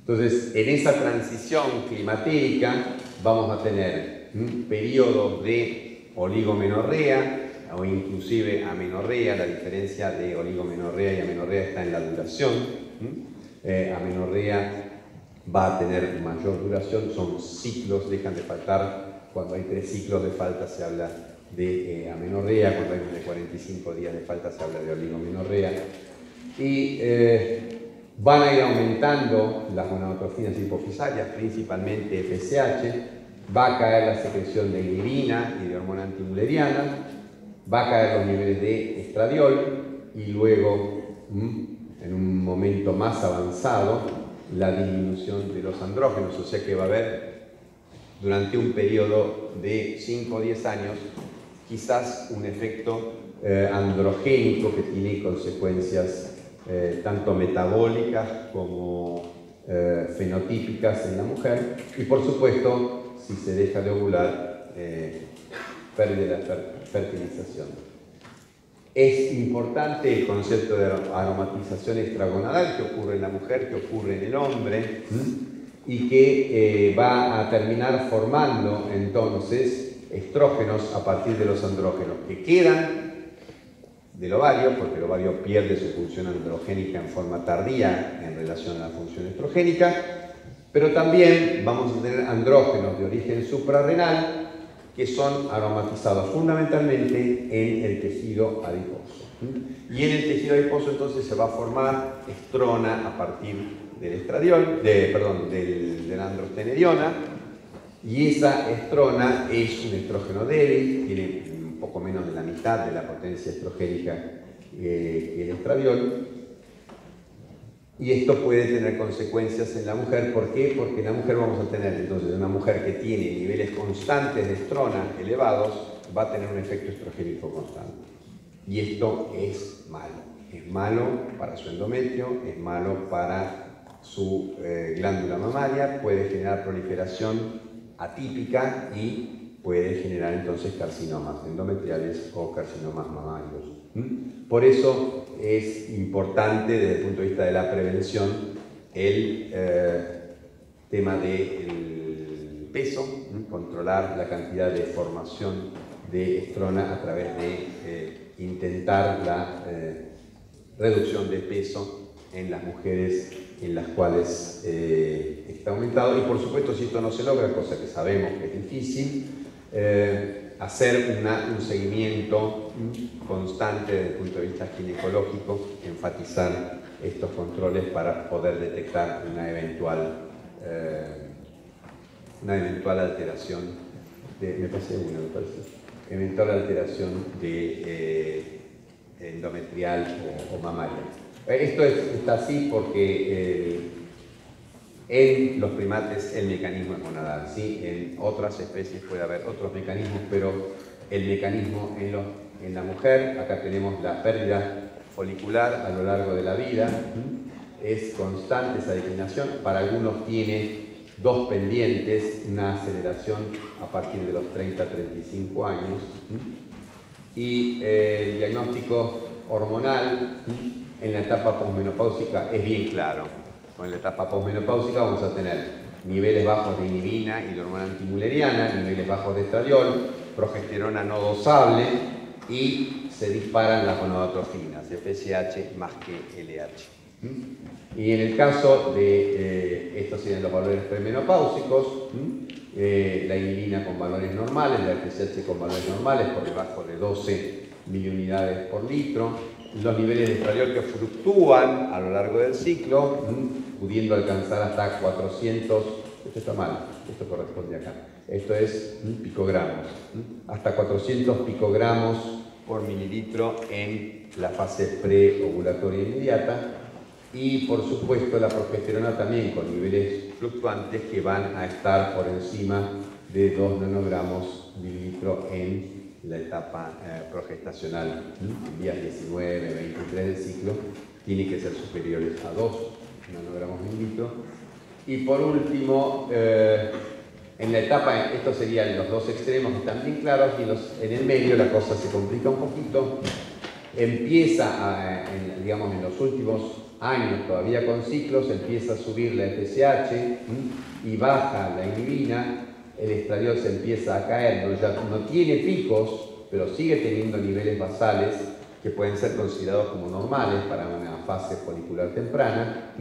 Entonces, en esa transición climatérica vamos a tener periodos de oligomenorrea o inclusive amenorrea. La diferencia de oligomenorrea y amenorrea está en la duración. Amenorrea va a tener mayor duración, son ciclos, dejan de faltar. Cuando hay 3 ciclos de falta se habla de amenorrea, cuando hay más de 45 días de falta se habla de oligomenorrea. Y van a ir aumentando las gonadotrofinas hipofisarias, principalmente FSH, va a caer la secreción de inhibina y de hormona antimuleriana, va a caer los niveles de estradiol y luego, en un momento más avanzado, la disminución de los andrógenos, o sea que va a haber durante un periodo de 5 o 10 años quizás un efecto androgénico que tiene consecuencias tanto metabólicas como fenotípicas en la mujer, y por supuesto, si se deja de ovular, pérdida de fertilización. Es importante el concepto de aromatización extragonadal que ocurre en la mujer, que ocurre en el hombre, y que va a terminar formando entonces estrógenos a partir de los andrógenos que quedan del ovario, porque el ovario pierde su función androgénica en forma tardía en relación a la función estrogénica, pero también vamos a tener andrógenos de origen suprarrenal que son aromatizados fundamentalmente en el tejido adiposo. Y en el tejido adiposo entonces se va a formar estrona a partir del estradiol, de la androstenediona, Y esa estrona es un estrógeno débil, tiene un poco menos de la mitad de la potencia estrogénica que el estradiol. Y esto puede tener consecuencias en la mujer. ¿Por qué? Porque en la mujer vamos a tener, entonces, una mujer que tiene niveles constantes de estrona elevados, va a tener un efecto estrogénico constante. Y esto es malo. Es malo para su endometrio, es malo para su glándula mamaria, puede generar proliferación atípica y puede generar entonces carcinomas endometriales o carcinomas mamarios. Por eso es importante desde el punto de vista de la prevención el tema del peso, controlar la cantidad de formación de estrona a través de intentar la reducción de peso en las mujeres en las cuales está aumentado. Y por supuesto, si esto no se logra, cosa que sabemos que es difícil, hacer un seguimiento constante desde el punto de vista ginecológico, enfatizar estos controles para poder detectar una eventual alteración eventual alteración de endometrial o mamaria. Esto está así porque en los primates el mecanismo es monadal, ¿sí? En otras especies puede haber otros mecanismos, pero el mecanismo en la mujer, acá tenemos la pérdida folicular a lo largo de la vida, es constante esa declinación, para algunos tiene dos pendientes, una aceleración a partir de los 30-35 años, y el diagnóstico hormonal en la etapa posmenopáusica es bien claro. En la etapa posmenopáusica vamos a tener niveles bajos de inhibina y de hormona antimuleriana, niveles bajos de estradiol, progesterona no dosable y se disparan las gonadotrofinas, FSH más que LH. Y en el caso de, estos serían los valores premenopáusicos, la inhibina con valores normales, la FSH con valores normales por debajo de 12 miliunidades por litro, los niveles de estradiol que fluctúan a lo largo del ciclo, pudiendo alcanzar hasta 400, esto está mal, esto corresponde acá, esto es picogramos, hasta 400 picogramos por mililitro en la fase preovulatoria inmediata, y por supuesto la progesterona también con niveles fluctuantes que van a estar por encima de 2 nanogramos mililitro en la etapa progestacional, días 19, 23 del ciclo, tiene que ser superiores a 2 nanogramos mililitro. Y por último, en la etapa, estos serían los dos extremos que están bien claros, y en el medio la cosa se complica un poquito. Empieza, digamos, en los últimos años, todavía con ciclos, empieza a subir la FSH y baja la inhibina, el estradiol se empieza a caer, no tiene picos, pero sigue teniendo niveles basales que pueden ser considerados como normales para una fase folicular temprana,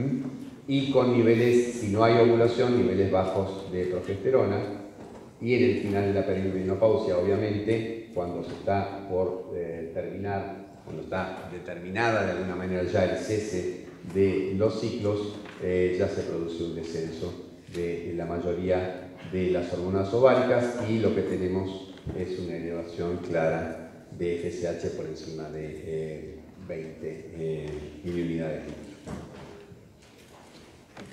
y con niveles, si no hay ovulación, niveles bajos de progesterona, y en el final de la perimenopausia, obviamente, cuando se está por terminar, cuando está determinada de alguna manera ya el cese de los ciclos, ya se produce un descenso de la mayoría de las hormonas ováricas, y lo que tenemos es una elevación clara de FSH por encima de 20 miliunidades.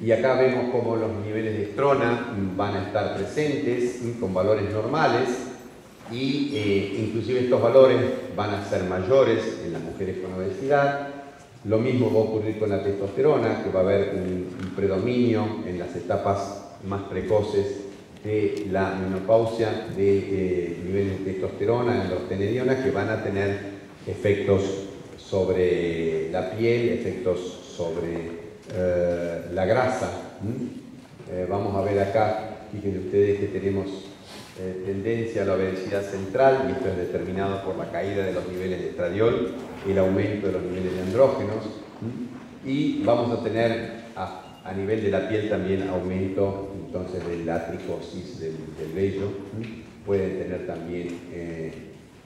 Y acá vemos cómo los niveles de estrona van a estar presentes con valores normales, y inclusive estos valores van a ser mayores en las mujeres con obesidad. Lo mismo va a ocurrir con la testosterona, que va a haber un predominio en las etapas más precoces de la menopausia de niveles de testosterona, androstenediona, que van a tener efectos sobre la piel, efectos sobre la grasa. Vamos a ver acá, fíjense ustedes que tenemos tendencia a la obesidad central, y esto es determinado por la caída de los niveles de estradiol, el aumento de los niveles de andrógenos, y vamos a tener a nivel de la piel también aumento entonces de la tricosis del vello. Pueden tener también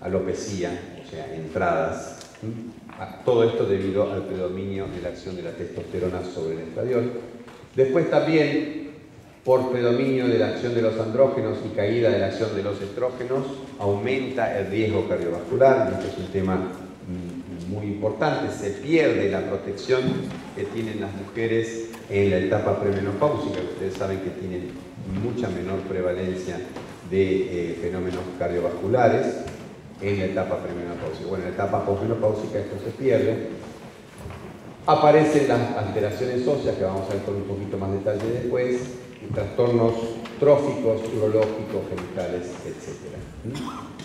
alopecia, o sea, entradas. Todo esto debido al predominio de la acción de la testosterona sobre el estradiol. Después también por predominio de la acción de los andrógenos y caída de la acción de los estrógenos, aumenta el riesgo cardiovascular. Este es un tema muy importante. Se pierde la protección que tienen las mujeres en la etapa premenopáusica. Ustedes saben que tienen mucha menor prevalencia de fenómenos cardiovasculares en la etapa premenopáusica. Bueno, en la etapa posmenopáusica esto se pierde. Aparecen las alteraciones óseas, que vamos a ver con un poquito más detalle después, y trastornos tróficos, urológicos, genitales, etc.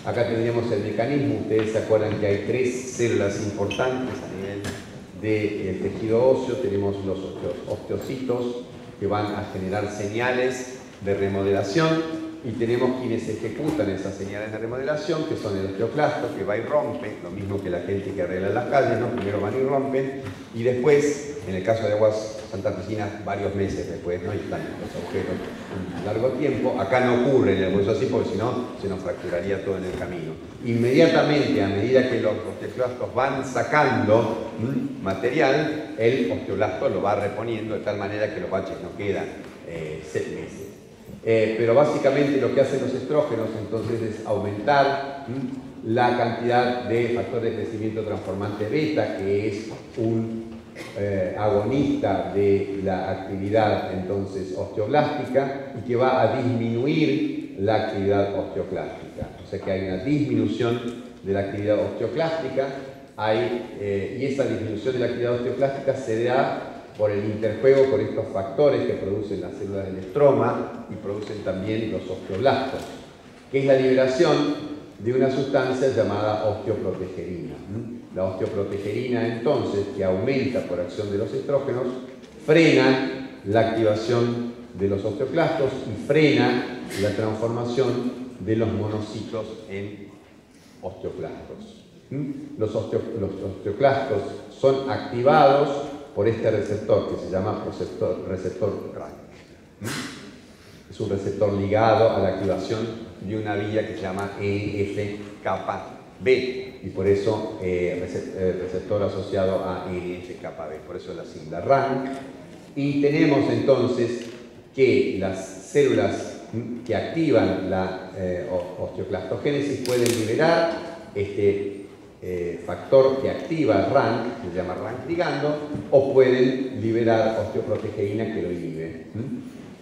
Acá tendríamos el mecanismo. Ustedes se acuerdan que hay 3 células importantes a nivel del tejido óseo. Tenemos los osteocitos, que van a generar señales de remodelación, y tenemos quienes ejecutan esas señales de remodelación, que son el osteoclasto, que va y rompe, lo mismo que la gente que arregla las calles, ¿no? Primero van y rompen, y después, en el caso de aguas santafesinas, varios meses después, ¿no? Y están los agujeros un largo tiempo. Acá no ocurre en el hueso así, porque si no, se nos fracturaría todo en el camino. Inmediatamente, a medida que los osteoclastos van sacando material, el osteoblasto lo va reponiendo de tal manera que los baches no quedan 6 meses. Pero básicamente lo que hacen los estrógenos entonces es aumentar la cantidad de factor de crecimiento transformante beta, que es un agonista de la actividad entonces osteoblástica, y que va a disminuir la actividad osteoclástica. O sea que hay una disminución de la actividad osteoclástica, y esa disminución de la actividad osteoclástica se da por el interjuego con estos factores que producen las células del estroma y producen también los osteoblastos, que es la liberación de una sustancia llamada osteoprotegerina. La osteoprotegerina, entonces, que aumenta por acción de los estrógenos, frena la activación de los osteoclastos y frena la transformación de los monocitos en osteoclastos. Los osteoclastos son activados por este receptor que se llama receptor RANK. Es un receptor ligado a la activación de una vía que se llama NF-κB, y por eso receptor asociado a NF-κB, por eso la sigla RANK. Y tenemos entonces que las células que activan la osteoclastogénesis pueden liberar este factor que activa RANK, que se llama RANK ligando, o pueden liberar osteoprotegerina que lo inhibe.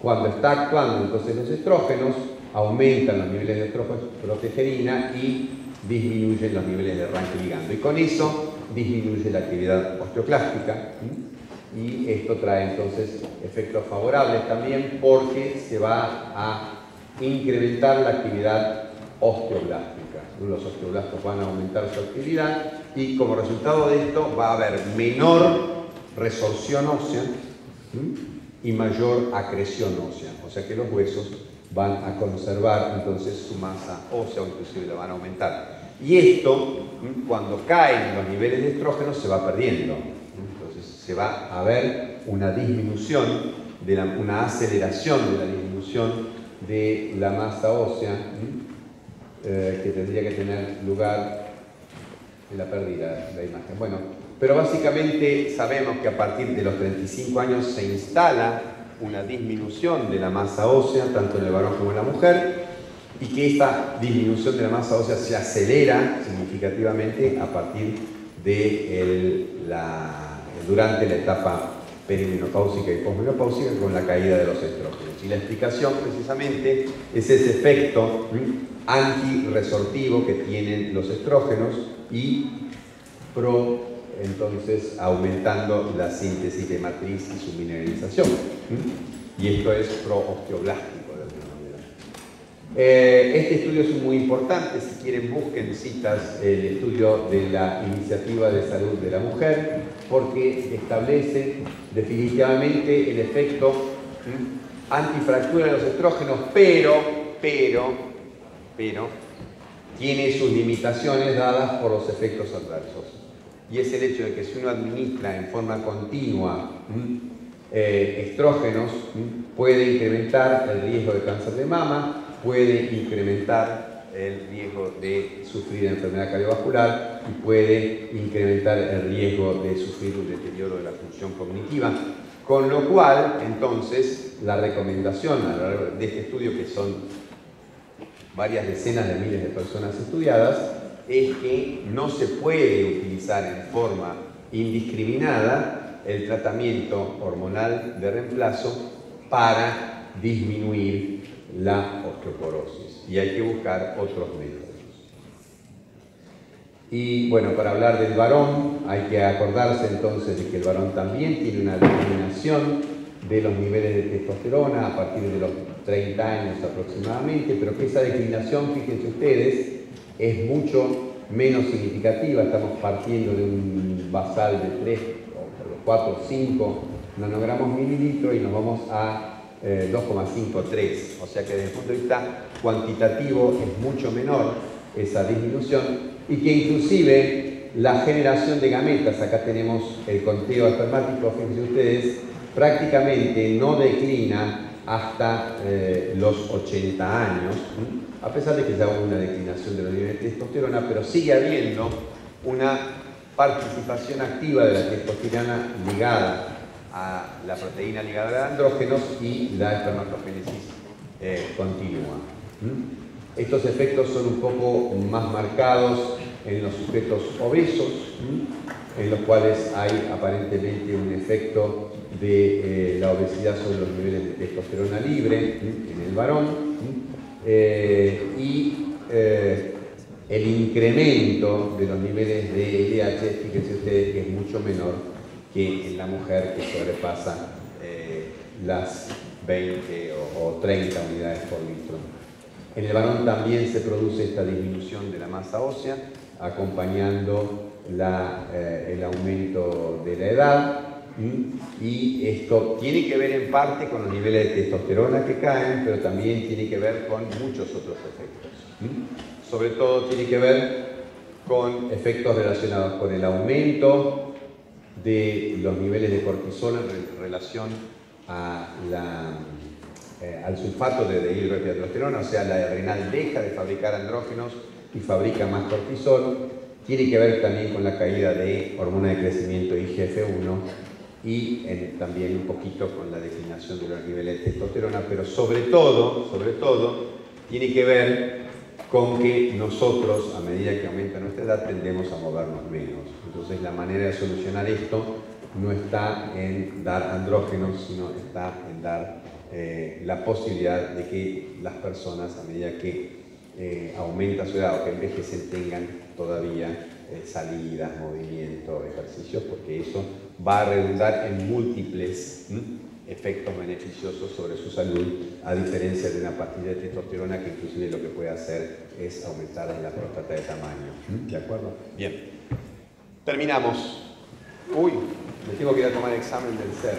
Cuando está actuando entonces los estrógenos, aumentan los niveles de osteoprotegerina y disminuyen los niveles de RANK ligando, y con eso disminuye la actividad osteoclástica, y esto trae entonces efectos favorables también, porque se va a incrementar la actividad osteoblástica. Los osteoblastos van a aumentar su actividad, y como resultado de esto va a haber menor resorción ósea y mayor acreción ósea. O sea que los huesos van a conservar entonces su masa ósea, o inclusive la van a aumentar. Y esto, cuando caen los niveles de estrógenos, se va perdiendo. Entonces se va a ver una disminución, una aceleración de la disminución de la masa ósea, que tendría que tener lugar en la pérdida de la imagen. Bueno, pero básicamente sabemos que a partir de los 35 años se instala una disminución de la masa ósea, tanto en el varón como en la mujer, y que esta disminución de la masa ósea se acelera significativamente a partir de durante la etapa perimenopáusica y posmenopáusica, con la caída de los estrógenos. Y la explicación precisamente es ese efecto antirresortivo que tienen los estrógenos, y entonces aumentando la síntesis de matriz y su mineralización. Y esto es pro-osteoblástico de alguna manera. Este estudio es muy importante. Si quieren, busquen citas el estudio de la Iniciativa de Salud de la Mujer, porque establece definitivamente el efecto antifractura de los estrógenos, pero tiene sus limitaciones dadas por los efectos adversos. Y es el hecho de que si uno administra en forma continua estrógenos, puede incrementar el riesgo de cáncer de mama, puede incrementar el riesgo de sufrir enfermedad cardiovascular, y puede incrementar el riesgo de sufrir un deterioro de la función cognitiva, Con lo cual, entonces, la recomendación a lo largo de este estudio, que son varias decenas de miles de personas estudiadas, es que no se puede utilizar en forma indiscriminada el tratamiento hormonal de reemplazo para disminuir la osteoporosis, y hay que buscar otros métodos. Y bueno, para hablar del varón, hay que acordarse entonces de que el varón también tiene una disminución de los niveles de testosterona a partir de los 30 años aproximadamente, pero que esa declinación, fíjense ustedes, es mucho menos significativa. Estamos partiendo de un basal de 3, 4, 5 nanogramos mililitro y nos vamos a 2,53. O sea que desde el punto de vista cuantitativo es mucho menor esa disminución, y que inclusive la generación de gametas, acá tenemos el conteo espermático, fíjense ustedes, prácticamente no declina hasta los 80 años, a pesar de que ya hubo una declinación de los niveles de testosterona, pero sigue habiendo una participación activa de la testosterona ligada a la proteína ligada a andrógenos y la espermatogénesis continua. Estos efectos son un poco más marcados en los sujetos obesos, en los cuales hay aparentemente un efecto de la obesidad sobre los niveles de testosterona libre en el varón, y el incremento de los niveles de LH, fíjense ustedes que es mucho menor que en la mujer, que sobrepasa las 20 o 30 unidades por litro. En el varón también se produce esta disminución de la masa ósea, acompañando el aumento de la edad, y esto tiene que ver en parte con los niveles de testosterona que caen, pero también tiene que ver con muchos otros efectos. Sobre todo tiene que ver con efectos relacionados con el aumento de los niveles de cortisol en relación a al sulfato de dihidroepiandrosterona, o sea, la renal deja de fabricar andrógenos y fabrica más cortisol. Tiene que ver también con la caída de hormona de crecimiento IGF-1 y también un poquito con la declinación de los niveles de testosterona, pero sobre todo, tiene que ver con que nosotros, a medida que aumenta nuestra edad, tendemos a movernos menos. Entonces, la manera de solucionar esto no está en dar andrógenos, sino está en dar la posibilidad de que las personas, a medida que aumenta su edad o que envejecen, tengan todavía salidas, movimiento, ejercicios, porque eso va a redundar en múltiples efectos beneficiosos sobre su salud, a diferencia de una pastilla de testosterona que inclusive lo que puede hacer es aumentar la próstata de tamaño. ¿De acuerdo? Bien. Terminamos. Uy, me tengo que ir a tomar el examen del SER.